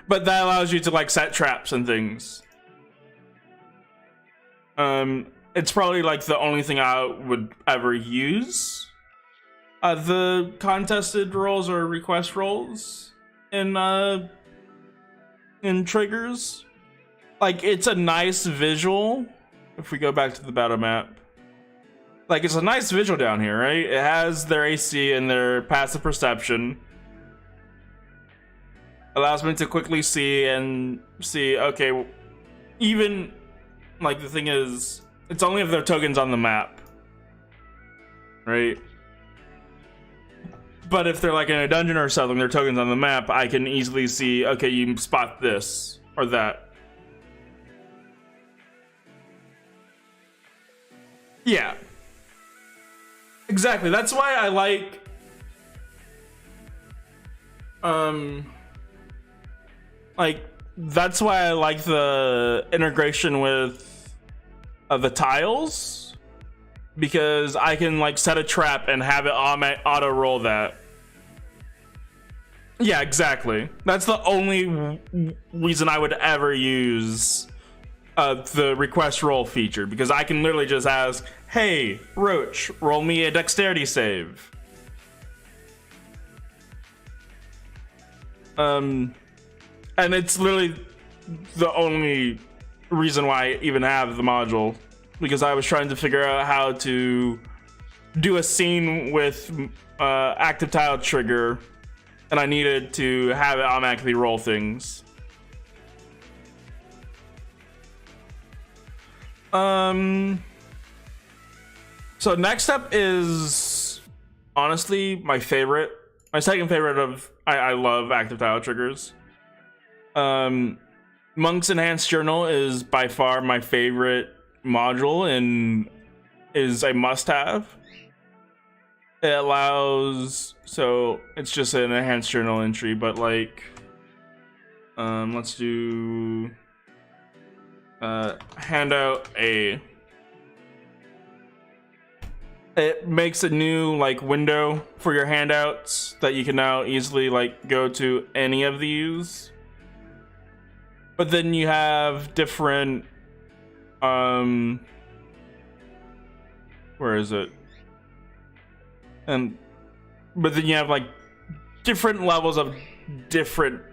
But that allows you to like set traps and things. It's probably like the only thing I would ever use. The contested roles or request roles in triggers. Like, it's a nice visual. If we go back to the battle map, like, it's a nice visual down here, right? It has their AC and their passive perception. Allows me to quickly see, okay, even, like, the thing is, it's only if there are tokens on the map, right? But if they're, like, in a dungeon or something, there are tokens on the map, I can easily see, okay, you spot this or that. Yeah. Exactly. That's why I like that's why I like the integration with the tiles, because I can, like, set a trap and have it auto roll that. Yeah, exactly. That's the only reason I would ever use the request roll feature, because I can literally just ask, hey, Roach, roll me a dexterity save. And it's literally the only reason why I even have the module, because I was trying to figure out how to do a scene with active tile trigger, and I needed to have it automatically roll things. So next up is honestly my second favorite of, I love active tile triggers. Monk's Enhanced Journal is by far my favorite module and is a must-have. It allows, so it's just an enhanced journal entry, but, like, let's do handout A. It makes a new, like, window for your handouts that you can now easily, like, go to any of these. But then you have different, where is it? But then you have, like, different levels of different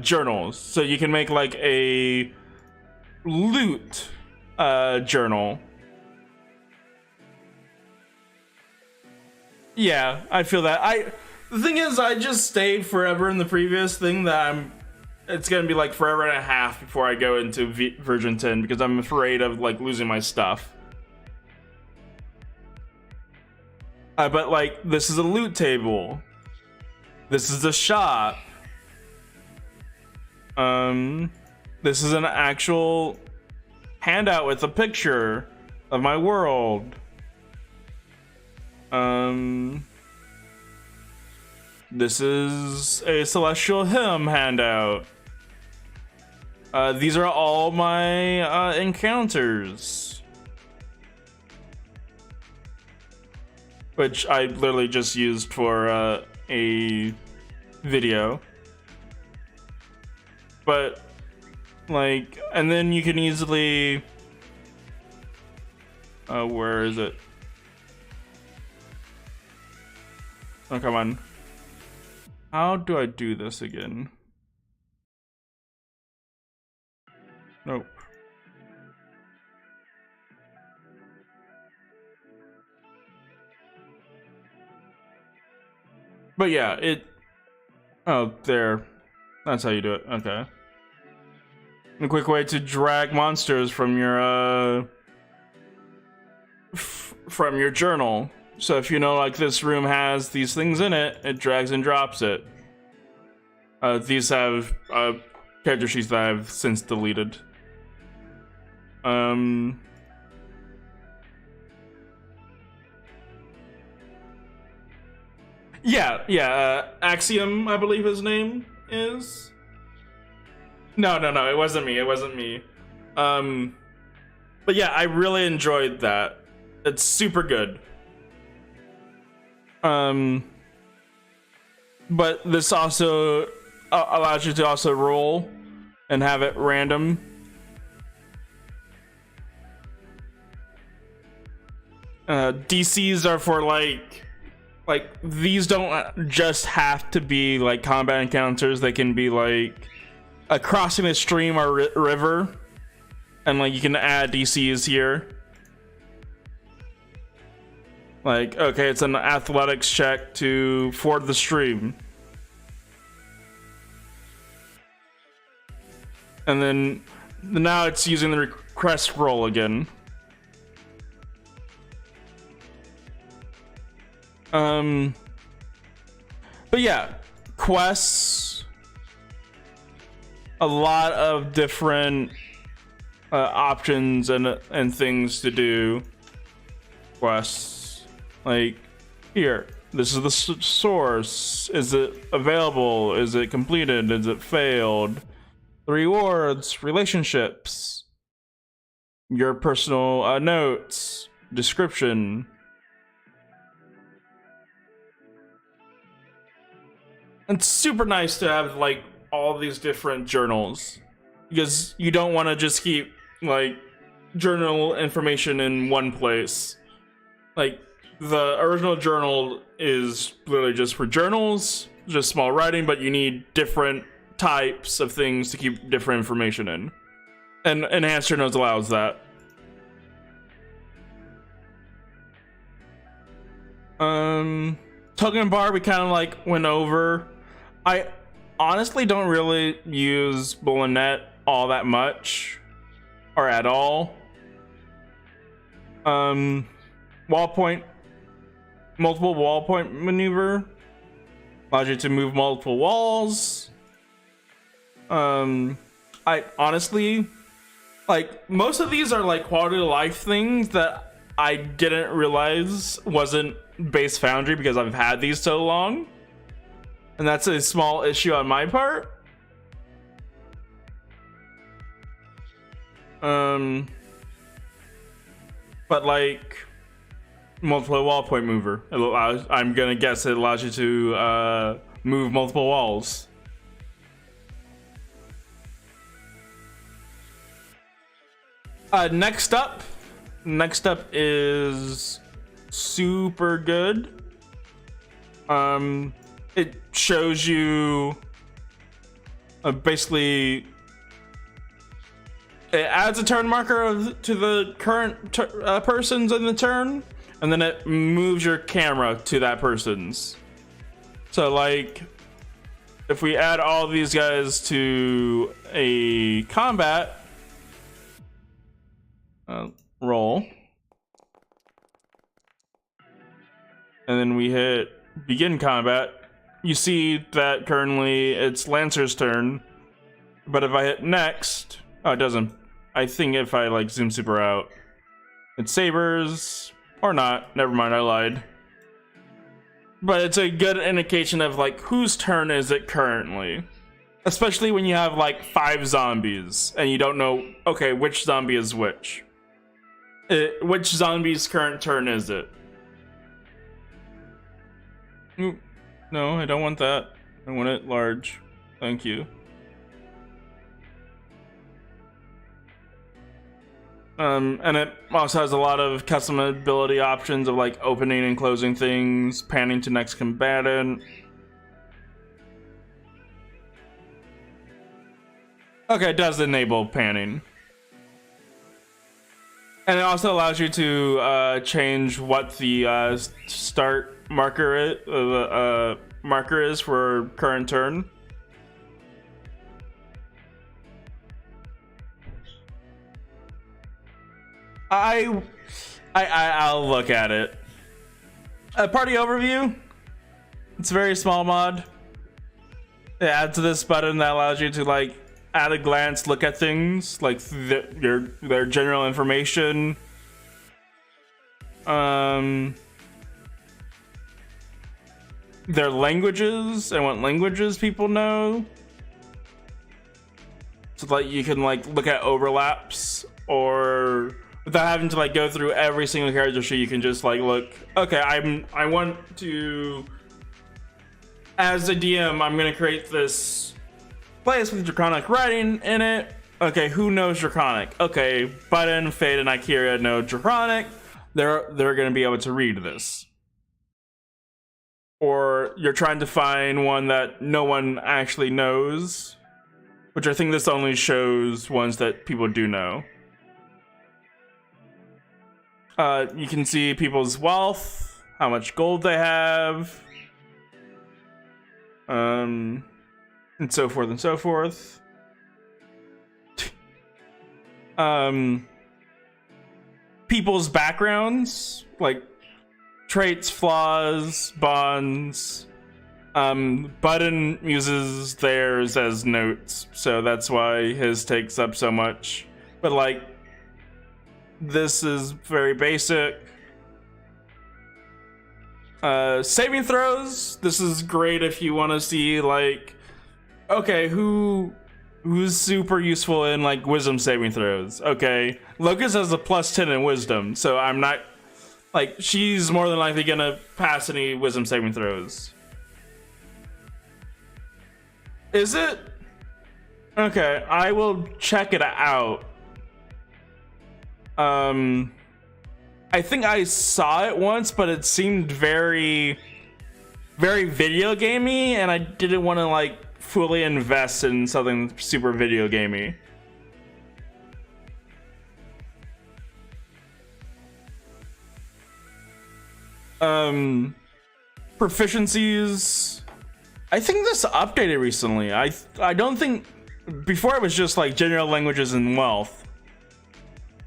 journals. So you can make, like, a loot journal. Yeah, I feel that. The thing is, I just stayed forever in the previous thing that it's gonna be like forever and a half before I go into version 10, because I'm afraid of, like, losing my stuff. But, like, this is a loot table. This is a shop. This is an actual handout with a picture of my world. This is a Celestial Hymn handout. These are all my encounters, which I literally just used for a video. But, like, and then you can easily, where is it? Oh, come on. How do I do this again? Nope. But yeah, oh, there. That's how you do it. Okay. A quick way to drag monsters from your from your journal. So if you know, like, this room has these things in it, it drags and drops it. These have character sheets that I've since deleted. Yeah, Axiom, I believe his name is. No, it wasn't me. But yeah, I really enjoyed that. It's super good. But this also allows you to also roll and have it random. DCs are for, like, like these don't just have to be like combat encounters. They can be like crossing a stream or river, and like you can add DCs here. Like, okay, it's an athletics check to ford the stream. And then now it's using the request roll again. But yeah, quests, a lot of different options and things to do. Quests. Like, here, this is the source. Is it available? Is it completed? Is it failed? The rewards, relationships, your personal notes, description. It's super nice to have like all these different journals, because you don't want to just keep like journal information in one place. Like, the original journal is literally just for journals, just small writing, but you need different types of things to keep different information in. And Enhanced Journals allows that. Token bar we kind of like went over. I honestly don't really use Bullet all that much, or at all. Wall point. Multiple wall point maneuver allows you to move multiple walls. I honestly, like, most of these are like quality of life things that I didn't realize wasn't base Foundry because I've had these so long, and that's a small issue on my part. But like, multiple wall point mover, it allows, I'm gonna guess it allows you to move multiple walls. Next up is super good. It shows you basically, it adds a turn marker to the current persons in the turn, and then it moves your camera to that person's. So like, if we add all these guys to a combat roll, and then we hit begin combat, you see that currently it's Lancer's turn, but if I hit next, oh, it doesn't. I think if I like zoom super out, it's Saber's, or not, never mind, I lied. But it's a good indication of like whose turn is it currently, especially when you have like 5 zombies and you don't know, okay, which zombie is which. Which zombie's current turn is it? Ooh, no, I don't want that. I want it large. Thank you. And it also has a lot of customability options of like opening and closing things, panning to next combatant. Okay, it does enable panning. And it also allows you to change what the start marker is for current turn. I'll look at it. Party overview. It's a very small mod. It adds this button that allows you to like at a glance look at things like their general information. Their languages and what languages people know. So like you can like look at overlaps, or without having to like go through every single character sheet, you can just like look, okay, I want to, as a DM, I'm gonna create this place with Draconic writing in it. Okay, who knows Draconic? Okay, Button, Fade, and Ikeria know Draconic. They're gonna be able to read this. or you're trying to find one that no one actually knows, which I think this only shows ones that people do know. You can see people's wealth, how much gold they have, and so forth and so forth. People's backgrounds, like traits, flaws, bonds. Button uses theirs as notes, so that's why his takes up so much. But like, this is very basic. Saving throws. This is great if you want to see like, okay, who's super useful in like wisdom saving throws. Okay, Locust has a +10 in wisdom, so I'm not like, she's more than likely gonna pass any wisdom saving throws. Is it? Okay, I will check it out. I think I saw it once, but it seemed very, very video gamey, and I didn't want to like fully invest in something super video gamey. Proficiencies. I think this updated recently. I don't think, before it was just like general languages and wealth.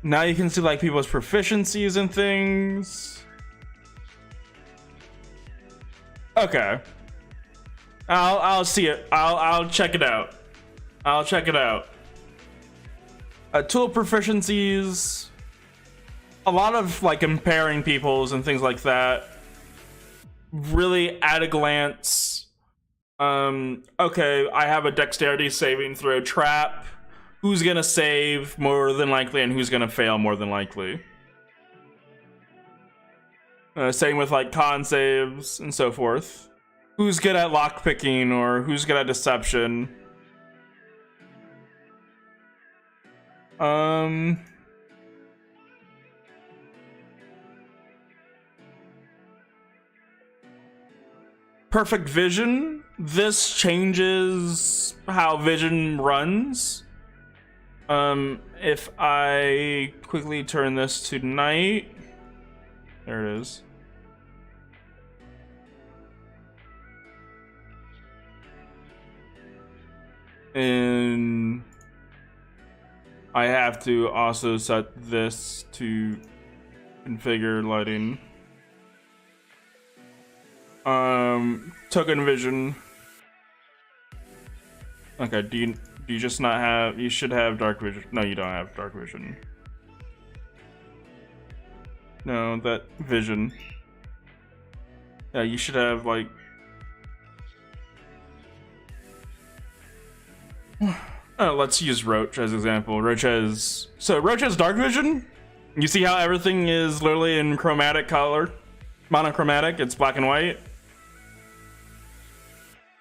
Now you can see like people's proficiencies and things. Okay. I'll see it. I'll check it out. I'll check it out. Tool proficiencies. A lot of like comparing people's and things like that. Really at a glance. Okay, I have a dexterity saving throw trap. Who's gonna save more than likely and who's gonna fail more than likely. Same with like con saves and so forth. Who's good at lockpicking or who's good at deception. Perfect vision. This changes how vision runs. If I quickly turn this to night, there it is. And I have to also set this to configure lighting. Token vision. Okay, do you just not have, you should have dark vision. No, you don't have dark vision. No, that vision. Yeah, you should have like, let's use Roach as example. Roach has dark vision. You see how everything is literally in chromatic color, monochromatic. It's black and white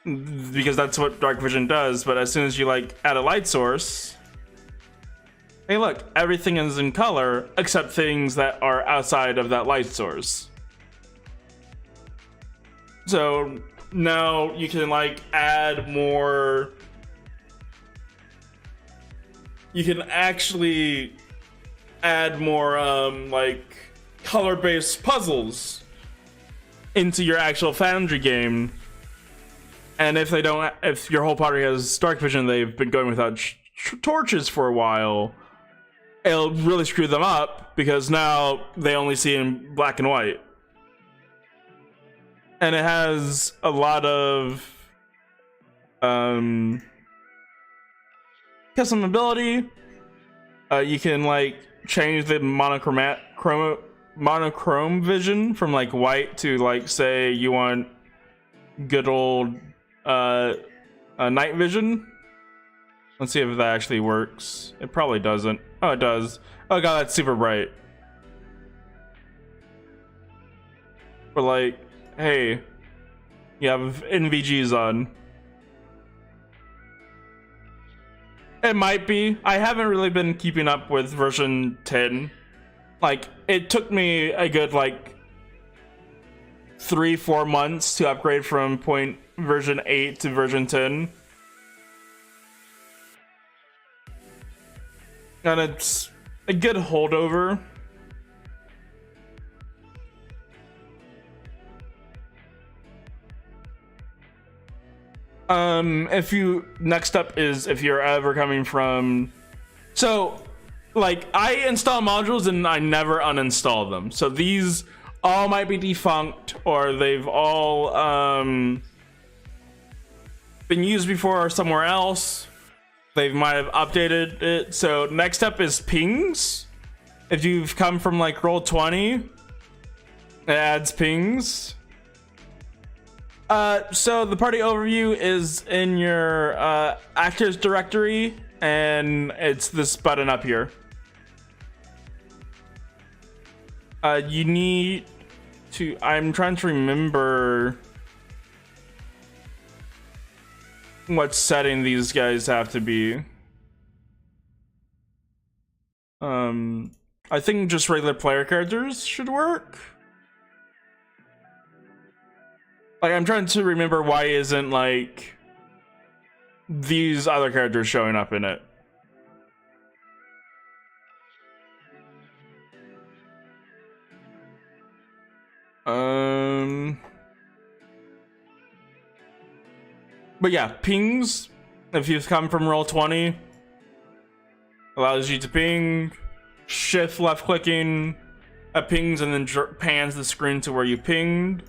because that's what dark vision does. But as soon as you like add a light source, hey, look, everything is in color except things that are outside of that light source. So now you can like add more. You can actually add more like color-based puzzles into your actual Foundry game. And if they don't, if your whole party has dark vision, they've been going without torches for a while, it'll really screw them up because now they only see in black and white. And it has a lot of customability. You can like change the monochrome vision from like white to like, say you want good old night vision. Let's see if that actually works. It probably doesn't. Oh, it does. Oh god, that's super bright. But like, hey, you have NVGs on. It might be. I haven't really been keeping up with version 10. Like, it took me a good like 3-4 months to upgrade from version 8 to version 10. And it's a good holdover. Next up is if you're ever coming from, so like I install modules and I never uninstall them. So these all might be defunct or they've all been used before somewhere else. They might have updated it. So next up is pings. If you've come from like Roll20, it adds pings. So the party overview is in your actors directory, and it's this button up here. You need to, I'm trying to remember what setting these guys have to be. I think just regular player characters should work. Like, I'm trying to remember why isn't, like, these other characters showing up in it. But yeah, pings, if you've come from Roll20, allows you to ping, shift left clicking, pings, and then pans the screen to where you pinged.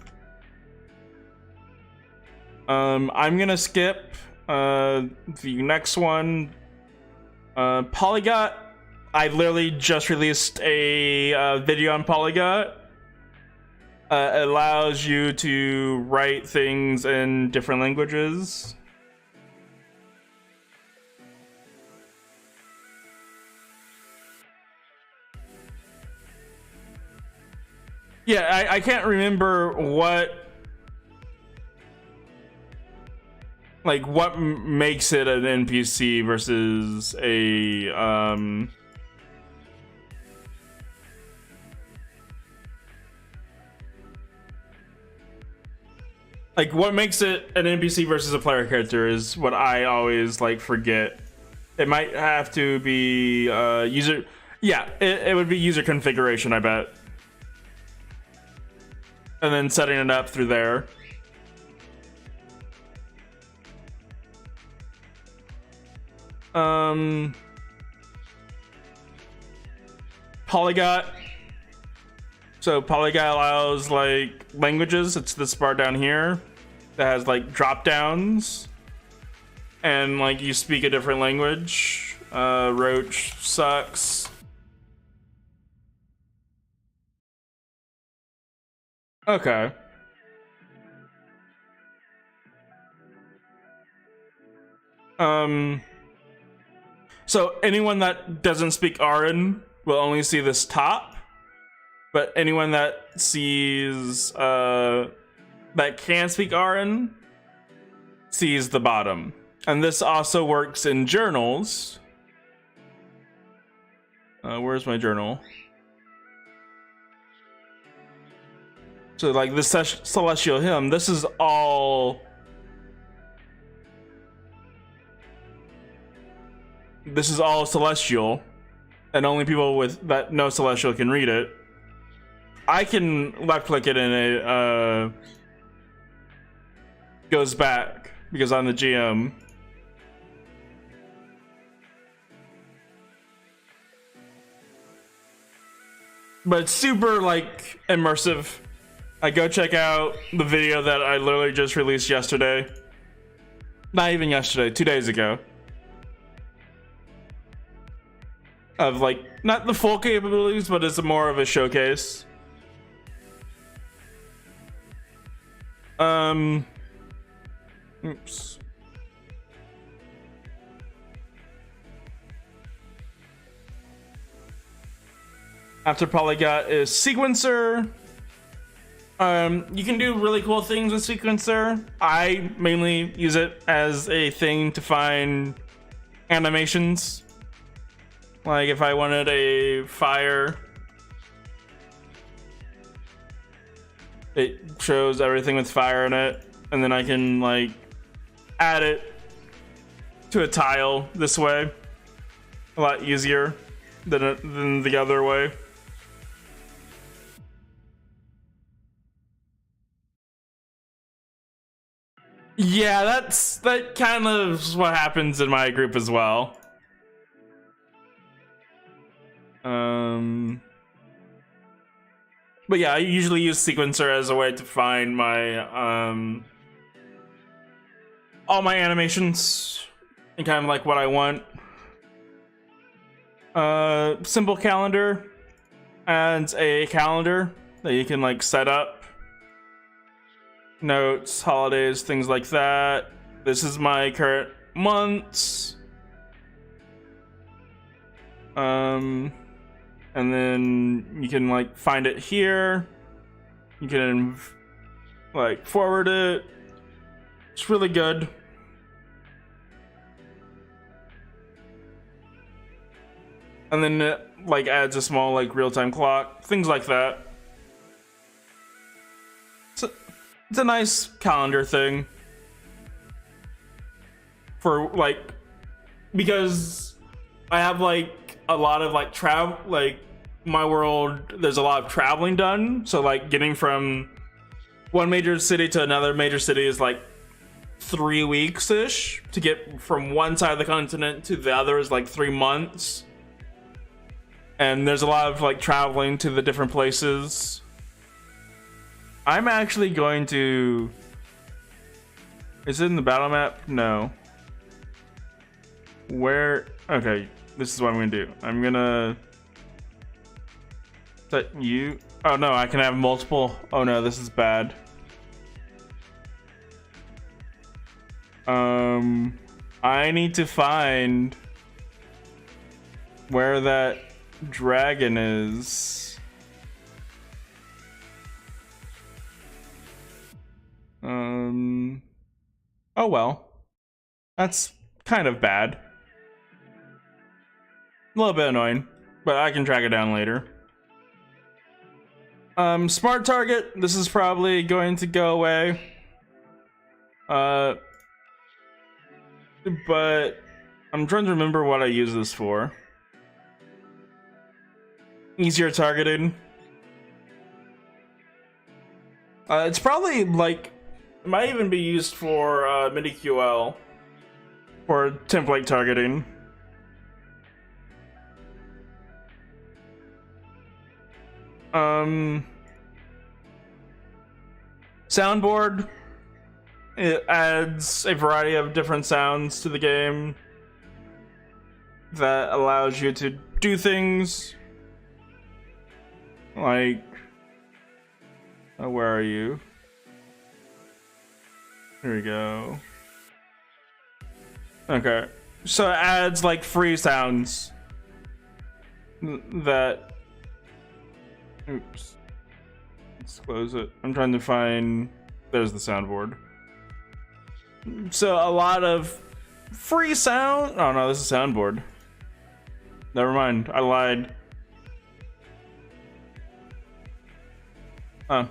I'm gonna skip the next one. Polygot. I literally just released a video on Polygot. It allows you to write things in different languages. Yeah, I can't remember what makes it an NPC versus a like what makes it an NPC versus a player character is what I always like forget. It might have to be user, yeah, it would be user configuration, I bet, and then setting it up through there. Polygot. So Polygot allows like languages. It's this bar down here that has like drop downs, and like you speak a different language. Roach sucks. Okay. So anyone that doesn't speak Aran will only see this top, but anyone that sees that can speak Aran sees the bottom. And this also works in journals. Where's my journal? So like this celestial hymn, this is all celestial, and only people with that know celestial can read it. I can left click it and it goes back because I'm the GM. But it's super like immersive. I go check out the video that I literally just released yesterday. Not even yesterday, 2 days ago. Of like, not the full capabilities, but it's more of a showcase. Oops. After Polygot is Sequencer. You can do really cool things with Sequencer. I mainly use it as a thing to find animations. Like if I wanted a fire It shows everything with fire in it, and then I can like add it to a tile this way. A lot easier than the other way. Yeah, that kind of is what happens in my group as well. But yeah, I usually use sequencer as a way to find my all my animations and kind of like what I want. Simple calendar adds a calendar that you can like set up. Notes, holidays, things like that. This is my current months. And then you can like find it here. You can like forward it. It's really good. And then it like adds a small like real-time clock, things like that. It's a nice calendar thing for like, because I have like a lot of like travel, like my world, there's a lot of traveling done. So like getting from one major city to another major city is like 3 weeks ish. To get from one side of the continent to the other is like 3 months. And there's a lot of like traveling to the different places. I'm actually going to... Is it in the battle map? No. Where... Okay, this is what I'm gonna do. I'm gonna... Set you... Oh no, I can have multiple... Oh no, this is bad. I need to find... where that dragon is. Oh well. That's kind of bad. A little bit annoying, but I can track it down later. Smart target. This is probably going to go away. But I'm trying to remember what I use this for. Easier targeting. It's probably like, it might even be used for MIDI QL for template targeting. Soundboard. It adds a variety of different sounds to the game that allows you to do things like, where are you? Here we go. Okay, so it adds like free sounds that... Oops. Let's close it. I'm trying to find... There's the soundboard. So a lot of free sound... Oh no, this is soundboard. Never mind, I lied. Huh.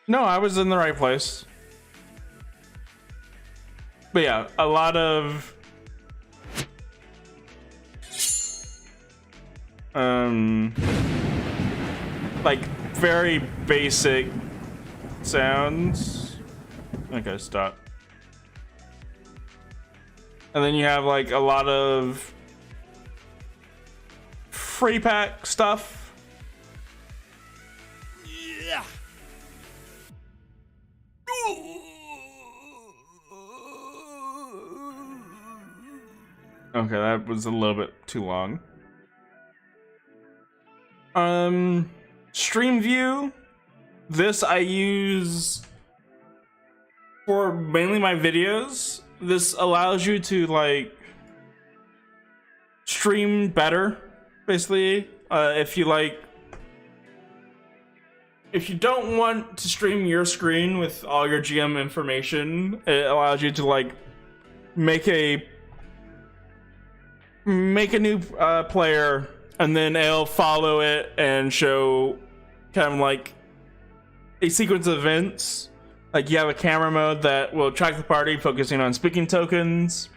No, I was in the right place. But yeah, a lot of... like very basic sounds. Okay, stop. And then you have like a lot of free pack stuff. Yeah. Okay, that was a little bit too long. Stream view. This I use for mainly my videos. This allows you to like stream better, basically. If you don't want to stream your screen with all your GM information, it allows you to like make a new player and then it'll follow it and show kind of like a sequence of events. Like you have a camera mode that will track the party, focusing on speaking tokens.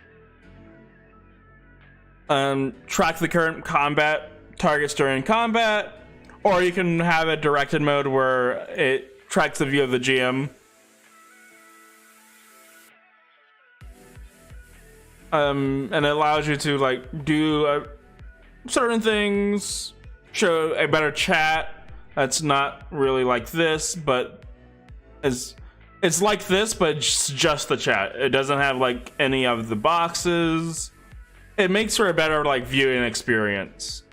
Track the current combat targets during combat, or you can have a directed mode where it tracks the view of the GM. And it allows you to like do certain things, show a better chat that's not really like this, but it's like this, but it's just the chat. It doesn't have like any of the boxes. It makes for a better like viewing experience.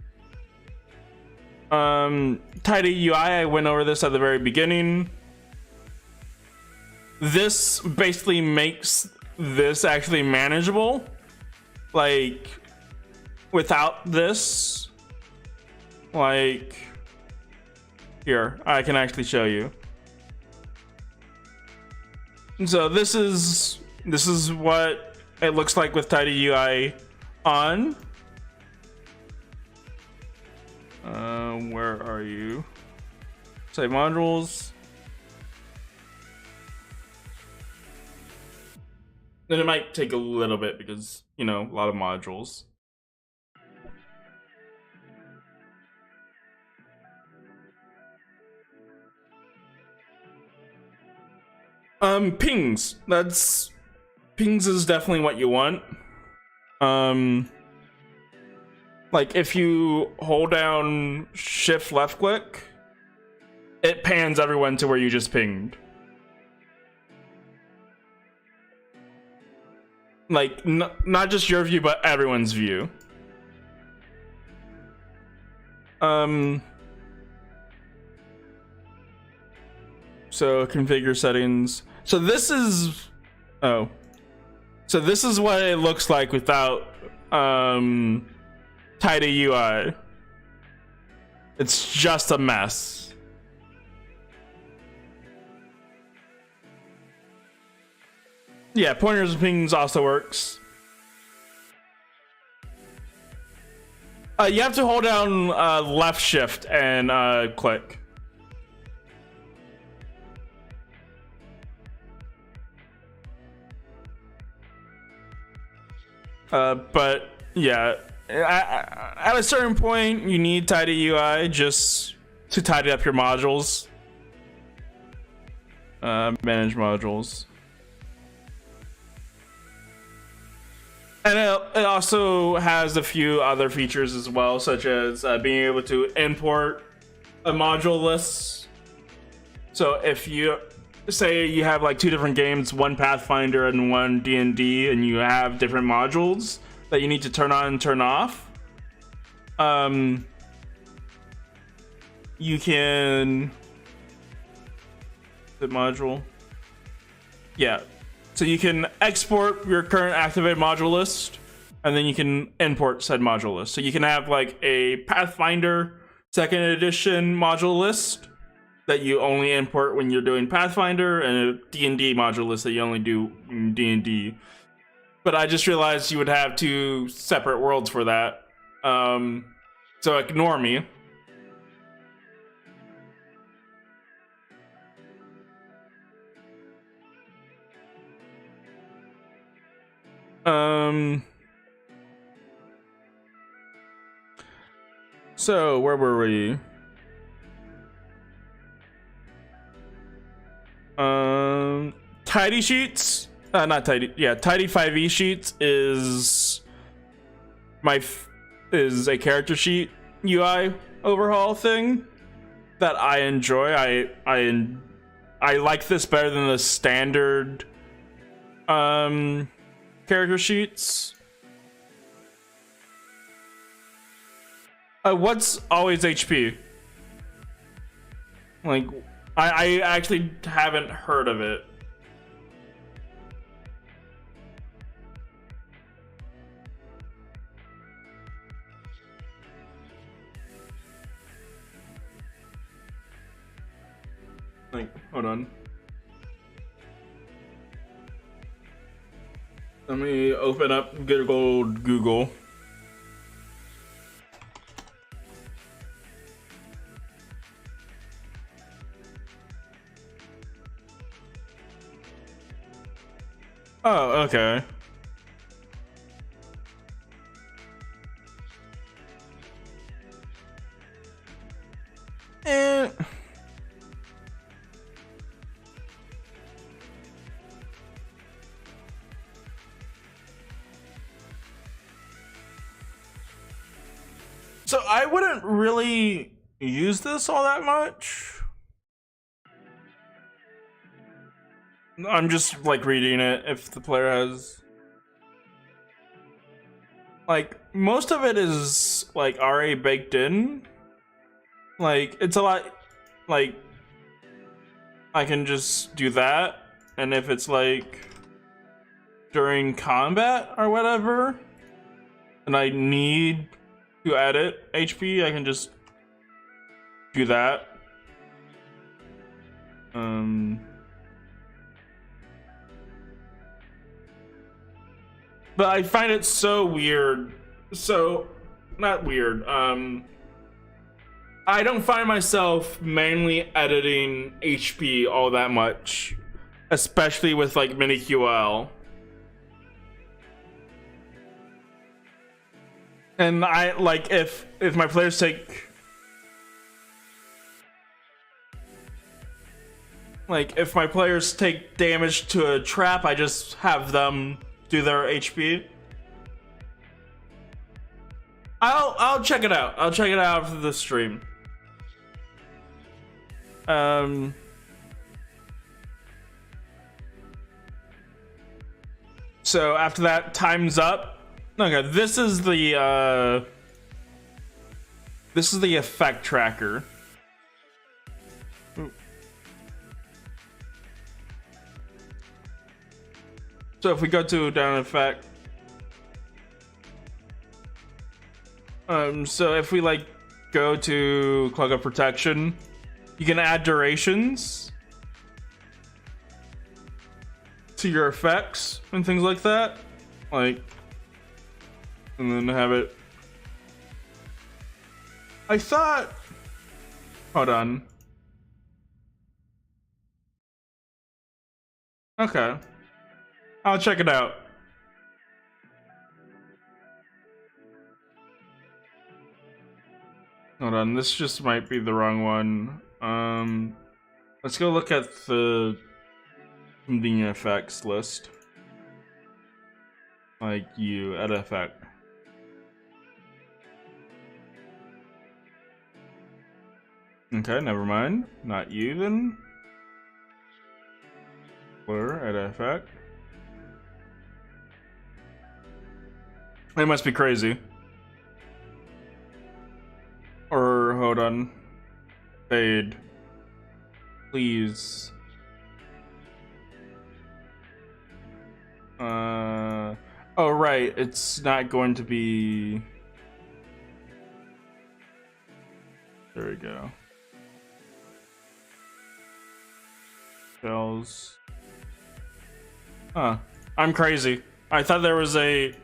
Tidy UI, I went over this at the very beginning. This basically makes this actually manageable. Like without this, like here, I can actually show you. So this is what it looks like with Tidy UI on. Where are you? Save modules. Then it might take a little bit because, you know, a lot of modules. Pings. Pings is definitely what you want. Like if you hold down shift left click, it pans everyone to where you just pinged. Like not just your view, but everyone's view. So configure settings. So this is what it looks like without Tidy UI. It's just a mess. Yeah, pointers and pings also works. You have to hold down left shift and click. But yeah, at a certain point, you need Tidy UI just to tidy up your modules. Manage modules. And it also has a few other features as well, such as being able to import a module list. So if you say you have like two different games, one Pathfinder and one D&D, and you have different modules that you need to turn on and turn off, you can... The module? Yeah. So you can export your current activated module list, and then you can import said module list. So you can have like a Pathfinder 2nd edition module list that you only import when you're doing Pathfinder, and a D&D module list that you only do in D&D. But I just realized you would have two separate worlds for that. So ignore me. So where were we? Tidy sheets, not tidy. Yeah, Tidy 5e sheets is is a character sheet UI overhaul thing that I enjoy. I like this better than the standard character sheets. What's always HP? Like, I actually haven't heard of it. Like, hold on. Let me open up good old Google. Oh, okay. And so I wouldn't really use this all that much. I'm just like reading it if the player has like most of it is like already baked in. Like it's a lot like I can just do that, and if it's like during combat or whatever and I need to edit HP, I can just do that. But I find it so weird. So, not weird. I don't find myself manually editing HP all that much, especially with like mini QL. And I like if my players take if my players take damage to a trap, I just have them do their HP. I'll check it out. I'll check it out after the stream. So after that, time's up. Okay, this is the effect tracker. So if we go to down effect, so if we like go to cloak of protection, you can add durations to your effects and things like that, like, and then have it. I thought, hold on. Okay. I'll check it out. Hold on, this just might be the wrong one. Let's go look at the effects list. Like you, add effect. Okay, never mind. Not you then. Blur, add effect. It must be crazy. Or hold on. Fade. Please. Oh right, it's not going to be. There we go. Shells. Huh. I'm crazy. I thought there was a.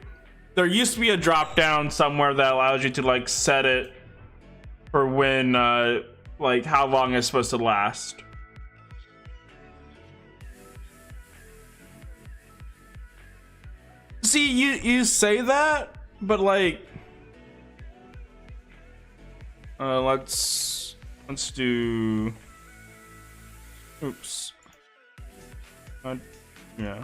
There used to be a drop down somewhere that allows you to like set it for when like how long it's supposed to last. See, you say that, but like let's do oops. Yeah.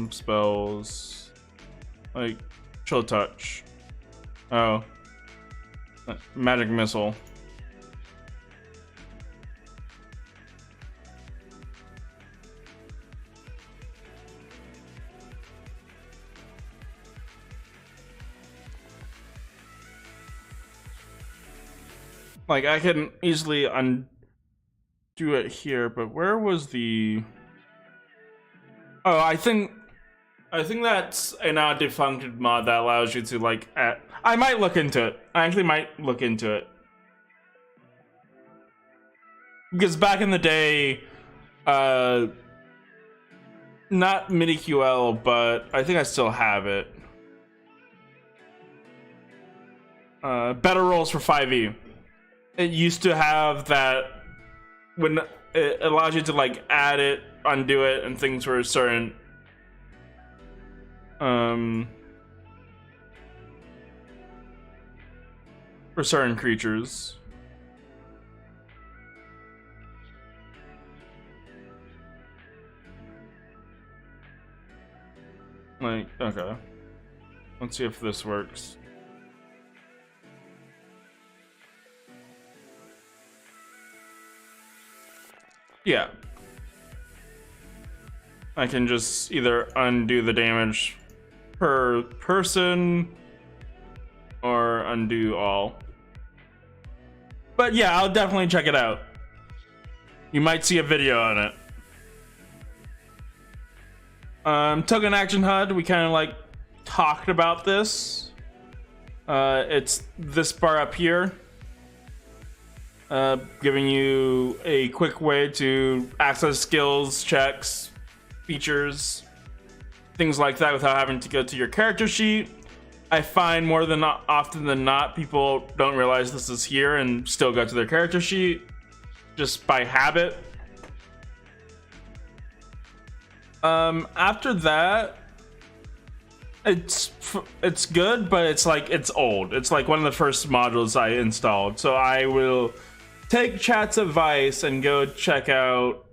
Spells like chill touch. Oh, magic missile. Like I can easily undo it here, but where was the? Oh, I think that's a now defunct mod that allows you to like add. I might look into it. I actually might look into it. Because back in the day, not MIDI QL, but I think I still have it. Better rolls for 5e. It used to have that when it allows you to like add it, undo it, and things for certain creatures. Like, okay. Let's see if this works. Yeah. I can just either undo the damage per person or undo all. But yeah, I'll definitely check it out. You might see a video on it. Token Action HUD, we kind of like talked about this. It's this bar up here, giving you a quick way to access skills, checks, features, things like that without having to go to your character sheet. I find more than often than not, people don't realize this is here and still go to their character sheet just by habit. After that, it's good, but it's like, it's old. It's like one of the first modules I installed. So I will take chat's advice and go check out,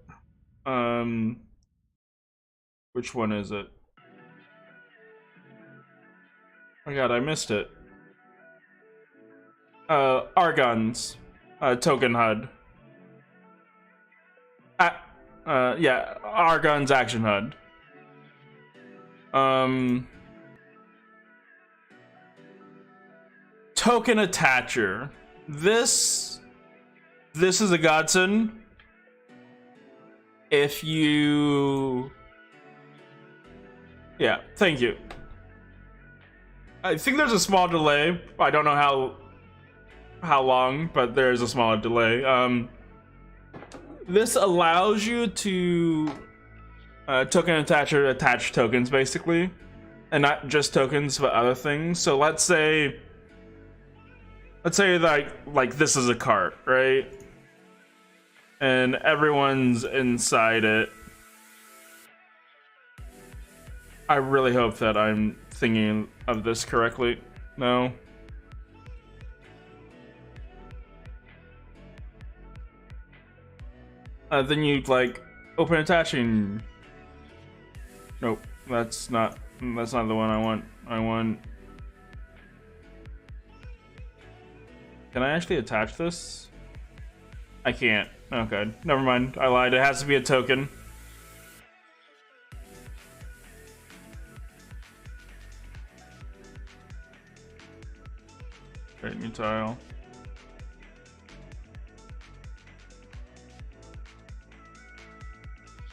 which one is it? Oh my god, I missed it. Argon's token HUD. Yeah, Argon's action HUD. Token attacher. This is a godsend. If you... Yeah, thank you. I think there's a small delay. I don't know how long, but there's a small delay. This allows you to token attacher attach tokens basically, and not just tokens but other things. So let's say like this is a cart, right? And everyone's inside it. I really hope that I'm thinking of this correctly. No. Then you like open attaching. Nope, that's not the one I want. I want. Can I actually attach this? I can't. Okay, never mind. I lied. It has to be a token. Create new tile.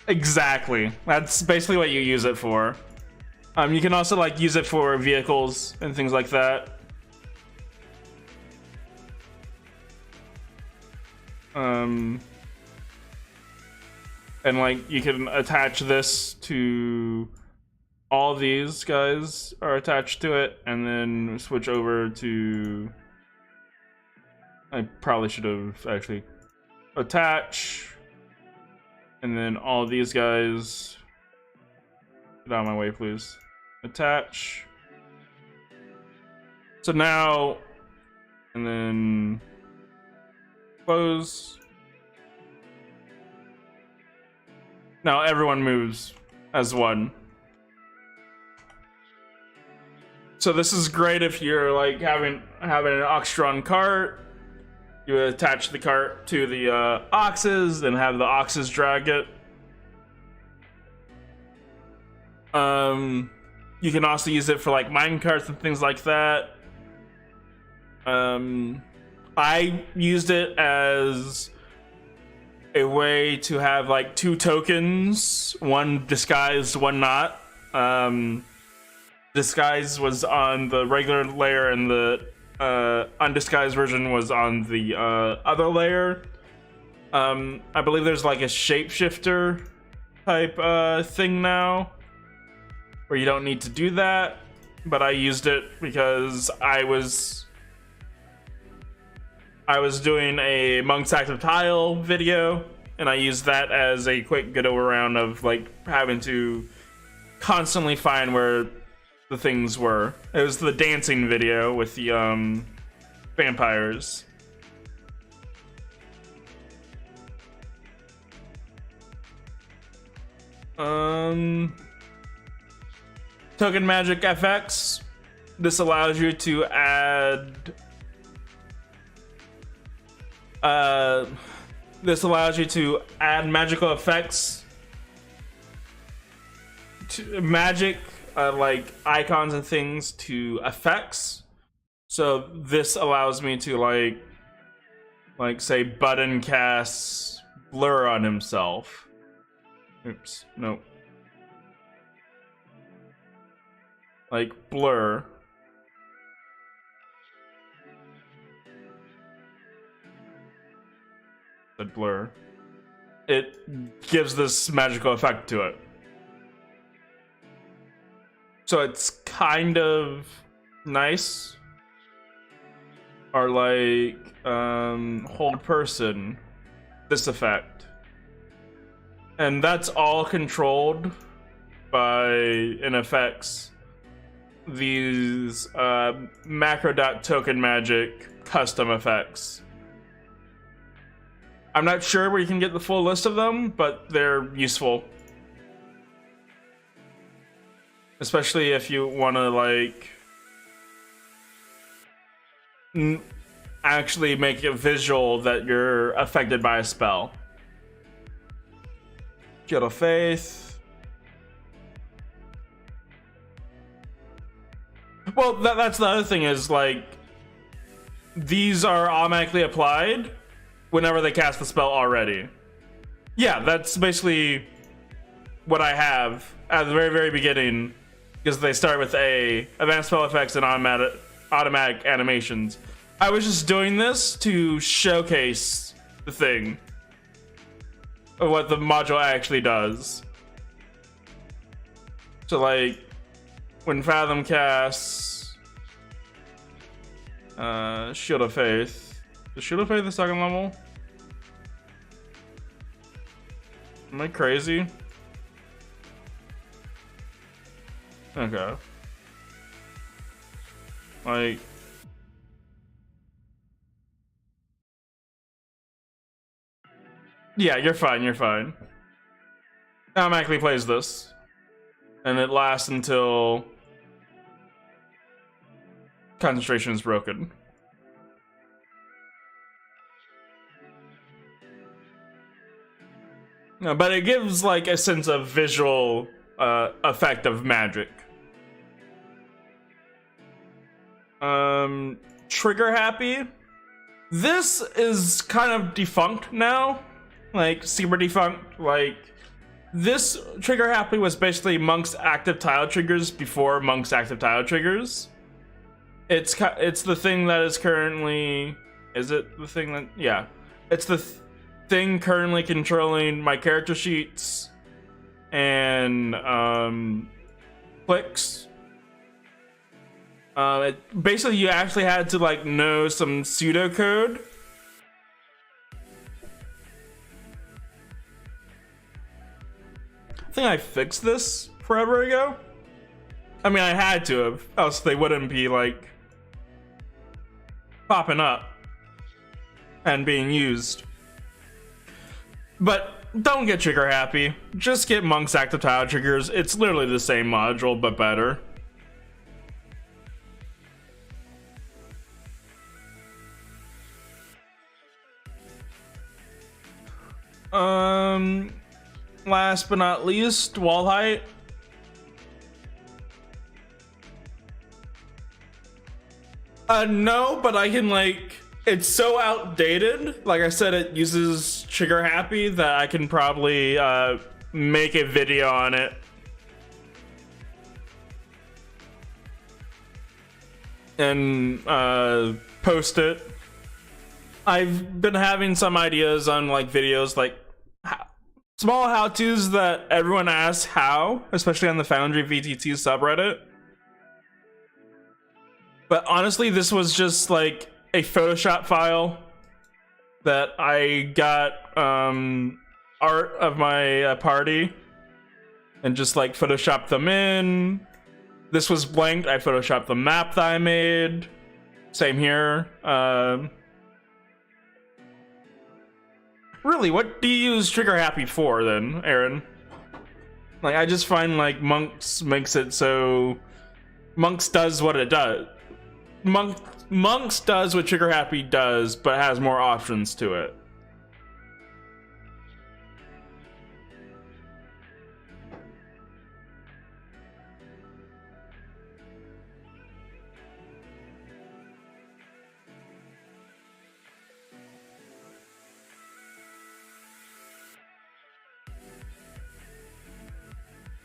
Exactly. That's basically what you use it for. You can also like use it for vehicles and things like that. And like you can attach this to all these guys are attached to it, and then switch over to. I probably should have actually attach. And then all these guys, get out of my way, please. Attach. So now, and then close. Now everyone moves as one. So this is great if you're like having an Oxtron cart. You attach the cart to the oxes, and have the oxes drag it. You can also use it for like mine carts and things like that. I used it as a way to have like two tokens, one disguised, one not. Disguise was on the regular layer, and the undisguised version was on the other layer. I believe there's like a shapeshifter type thing now where you don't need to do that, but I used it because I was doing a Monk's Active Tile video, and I used that as a quick get around of like having to constantly find where the things were. It was the dancing video with the vampires. Token magic FX. This allows you to add magical effects to magic, like icons and things, to effects. So this allows me to like say Button casts blur on himself. Oops, nope. Like blur. The blur. It gives this magical effect to it. So it's kind of nice. Or like hold person, this effect. And that's all controlled by, in effects, these macro.token magic custom effects. I'm not sure where you can get the full list of them, but they're useful. Especially if you want to like actually make it visual that you're affected by a spell. Shield of Faith. Well, that's the other thing is, like, these are automatically applied whenever they cast the spell already. Yeah, that's basically what I have at the very, very beginning, because they start with advanced spell effects and automatic animations. I was just doing this to showcase the thing of what the module actually does. So, like, when Fathom casts Shield of Faith. Is Shield of Faith the second level? Am I crazy? Okay. Like, yeah, you're fine, you're fine. Automatically plays this. And it lasts until concentration is broken. No, but it gives like a sense of visual effect of magic. Trigger happy. This is kind of defunct now. Like super defunct. Like this trigger happy was basically Monk's active tile triggers before Monk's active tile triggers. It's the thing that is currently, is it the thing that, yeah, it's the thing currently controlling my character sheets and clicks. Basically you actually had to like know some pseudocode. I think I fixed this forever ago. I mean, I had to have, else they wouldn't be like popping up and being used. But don't get trigger happy. Just get Monk's active tile triggers. It's literally the same module, but better. Last but not least, wall height. No, but I can like, it's so outdated. Like I said, it uses trigger happy that I can probably make a video on it. And post it. I've been having some ideas on like videos, like small how-tos that everyone asks how, especially on the Foundry VTT subreddit. But honestly, this was just like a Photoshop file that I got art of my party and just like Photoshop them in. This was blanked. I photoshopped the map that I made. Same here. Really, what do you use Trigger Happy for then, Aaron? Like, I just find like Monks makes it so Monks does what it does. Monks does what Trigger Happy does, but has more options to it.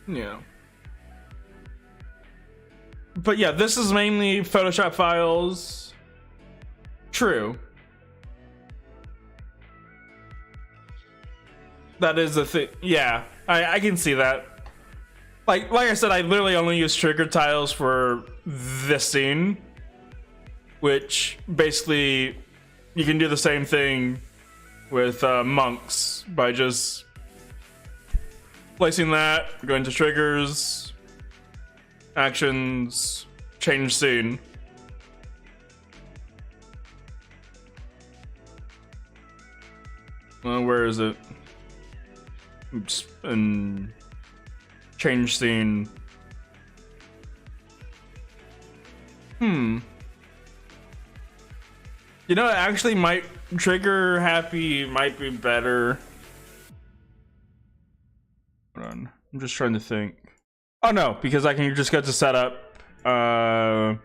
Yeah. But yeah, this is mainly Photoshop files. True. That is the thing. Yeah, I can see that. Like I said, I literally only use trigger tiles for this scene, which basically you can do the same thing with monks by just placing that, going to triggers, actions, change scene. Where is it? Oops, and change scene. You know, it actually might Trigger Happy might be better. Hold on, I'm just trying to think. Oh no, because I can just go to setup, unclick,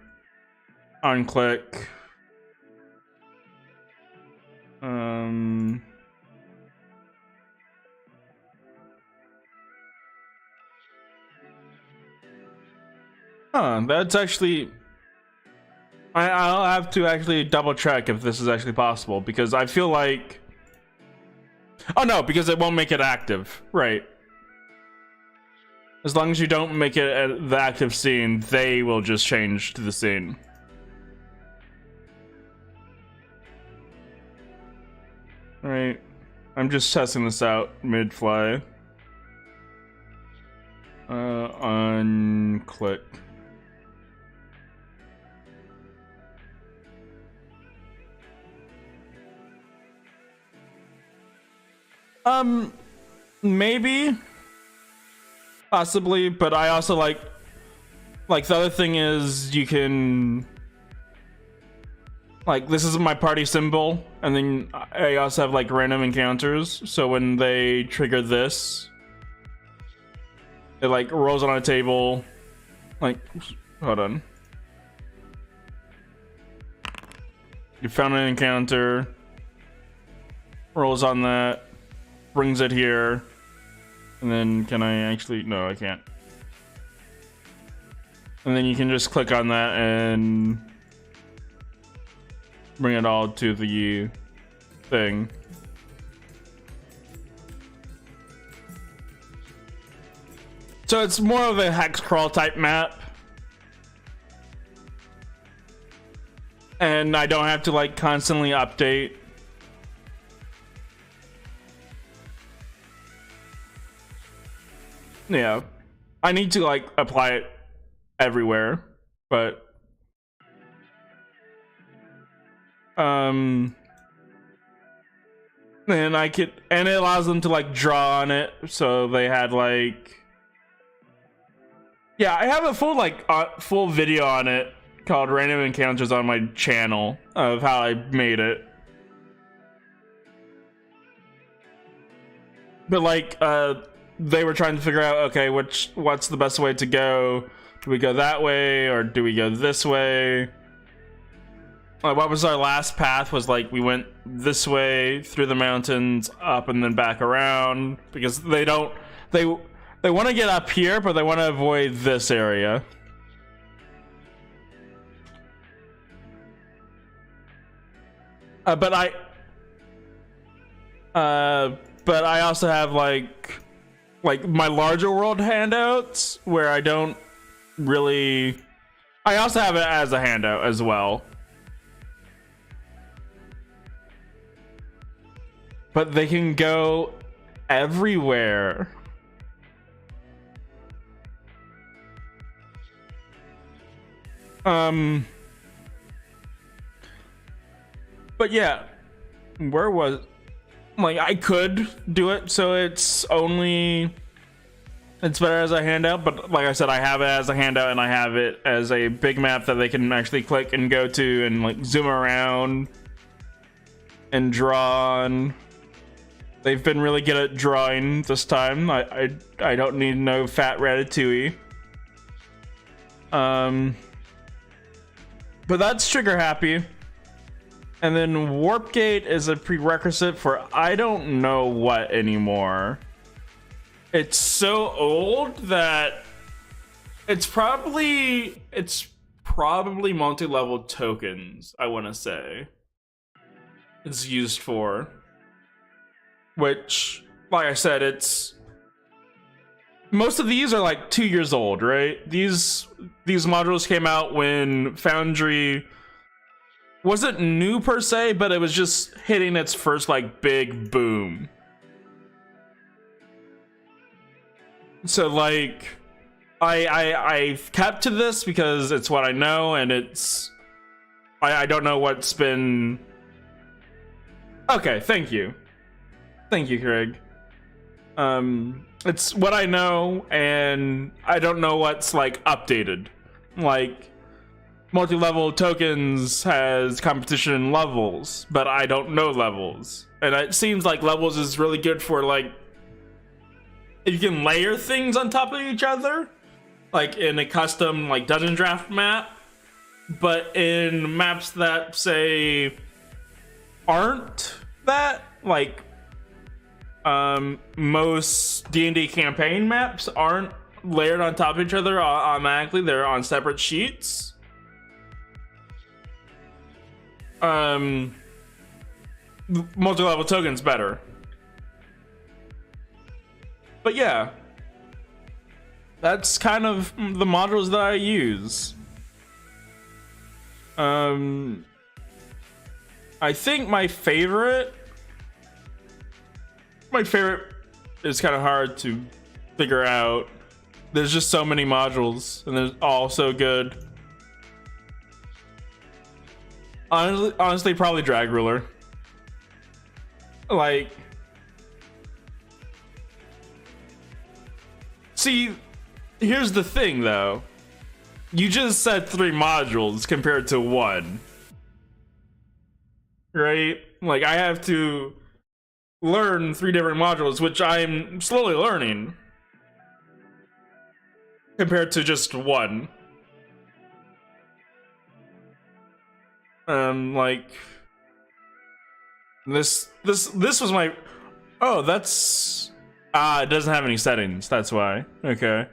that's actually, I'll have to actually double check if this is actually possible, because I feel like, oh no, because it won't make it active, right? As long as you don't make it the active scene, they will just change to the scene. Alright, I'm just testing this out mid-fly. Unclick. Maybe. Possibly, but I also like the other thing is you can, like, this is my party symbol, and then I also have like random encounters, so when they trigger this, it like rolls on a table, like, hold on. You found an encounter, rolls on that, brings it here. And then can I actually, no, I can't. And then you can just click on that and bring it all to the thing. So it's more of a hex crawl type map. And I don't have to like constantly update. Yeah, I need to like apply it everywhere, but and I could, and it allows them to like draw on it, so they had like, yeah, I have a full like full video on it called Random Encounters on my channel of how I made it. But like they were trying to figure out, okay, what's the best way to go? Do we go that way or do we go this way? Like, what was our last path? Was like we went this way through the mountains, up and then back around, because they want to get up here, but they want to avoid this area. But I also have like my larger world handouts where I don't really, I also have it as a handout as well, but they can go everywhere. But yeah, where was, like, I could do it so it's better as a handout, but like I said, I have it as a handout and I have it as a big map that they can actually click and go to and like zoom around and draw on. They've been really good at drawing this time. I don't need no fat ratatouille. But that's trigger happy. And then warp gate is a prerequisite for I don't know what anymore. It's so old that it's probably multi-level tokens, I want to say. It's used for. Which, like I said, most of these are like 2 years old, right? These modules came out when Foundry wasn't new per se, but it was just hitting its first like big boom. So like I've kept to this because it's what I know, and I don't know what's been. Okay, thank you, Craig. It's what I know, and I don't know what's like updated. Like multi-level tokens has competition levels, but I don't know levels, and it seems like levels is really good for like if you can layer things on top of each other, like in a custom like dungeon draft map. But in maps that say aren't that, like most D&D campaign maps aren't layered on top of each other automatically, they're on separate sheets. Multi-level tokens better. But yeah, that's kind of the modules that I use. I think my favorite is kind of hard to figure out. There's just so many modules, and they're all so good. Honestly, probably Drag Ruler. Like, see, here's the thing though. You just said 3 modules compared to 1. Right? Like, I have to learn 3 different modules, which I'm slowly learning, compared to just 1. Like this was my, oh, that's it doesn't have any settings, that's why. Okay.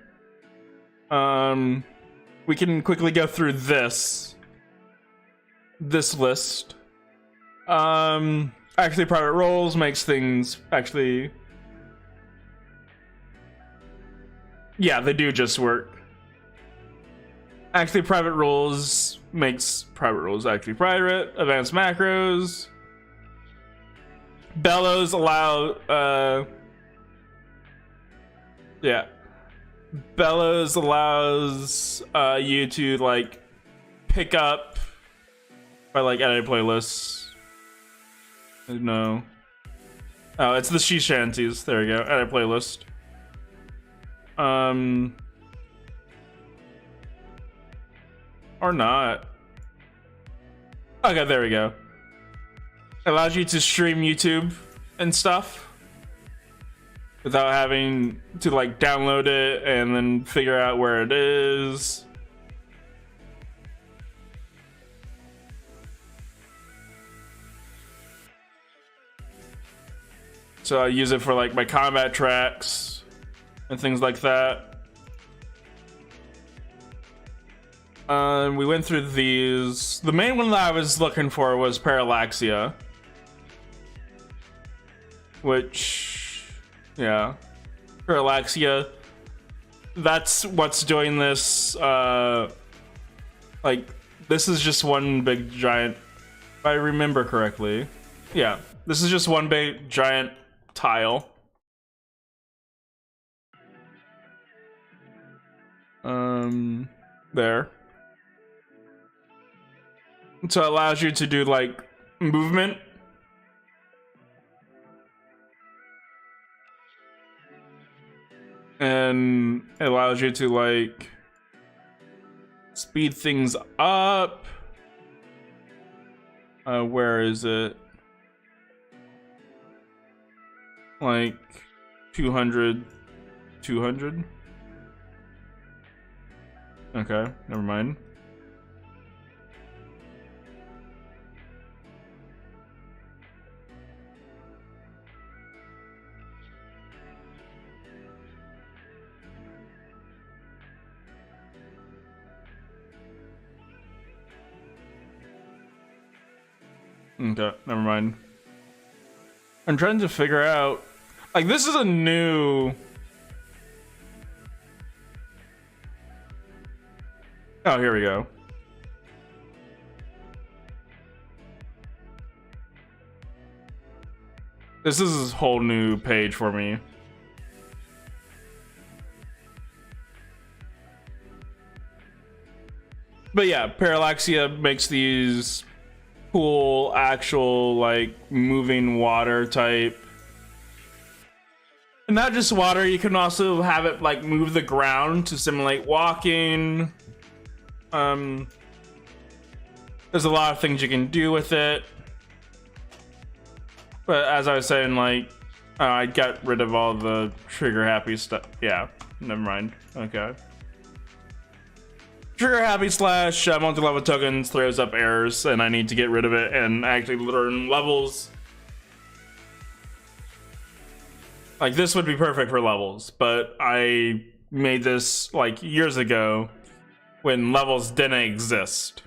We can quickly go through this list. Actually, private roles makes things actually, yeah, they do just work. Actually, private roles makes private roles actually private. Advanced macros. Bellows allow, yeah. Bellows allows you to like pick up by like edit playlists. No. Oh, it's the she shanties. There we go. Edit playlist. Or not. Okay, there we go. It allows you to stream YouTube and stuff without having to like download it and then figure out where it is. So I use it for like my combat tracks and things like that. We went through these. The main one that I was looking for was Parallaxia, which, yeah, Parallaxia, that's what's doing this. Like, this is just one big giant, if I remember correctly. Yeah, this is just one big giant tile There. So it allows you to do like movement. And it allows you to like speed things up. Where is it? Like 200. Okay, never mind. Okay, never mind. I'm trying to figure out, like, this is a new... Oh, here we go. This is a whole new page for me. But yeah, Parallaxia makes these cool, actual, like, moving water type. And not just water, you can also have it, like, move the ground to simulate walking. There's a lot of things you can do with it. But as I was saying, like, I got rid of all the trigger happy stuff. Yeah, never mind. Okay. Trigger happy slash multi-level tokens throws up errors, and I need to get rid of it and actually learn levels. Like, this would be perfect for levels, but I made this like years ago when levels didn't exist.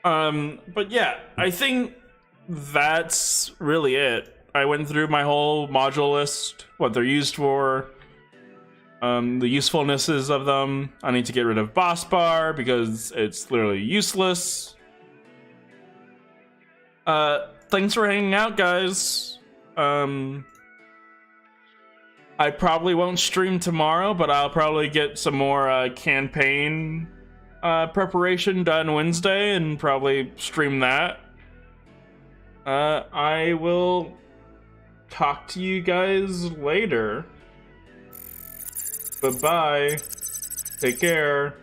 But yeah, I think that's really it. I went through my whole module list, what they're used for, the usefulnesses of them. I need to get rid of boss bar because it's literally useless. Thanks for hanging out, guys. I probably won't stream tomorrow, but I'll probably get some more campaign preparation done Wednesday and probably stream that. I will talk to you guys later. Bye-bye. Take care.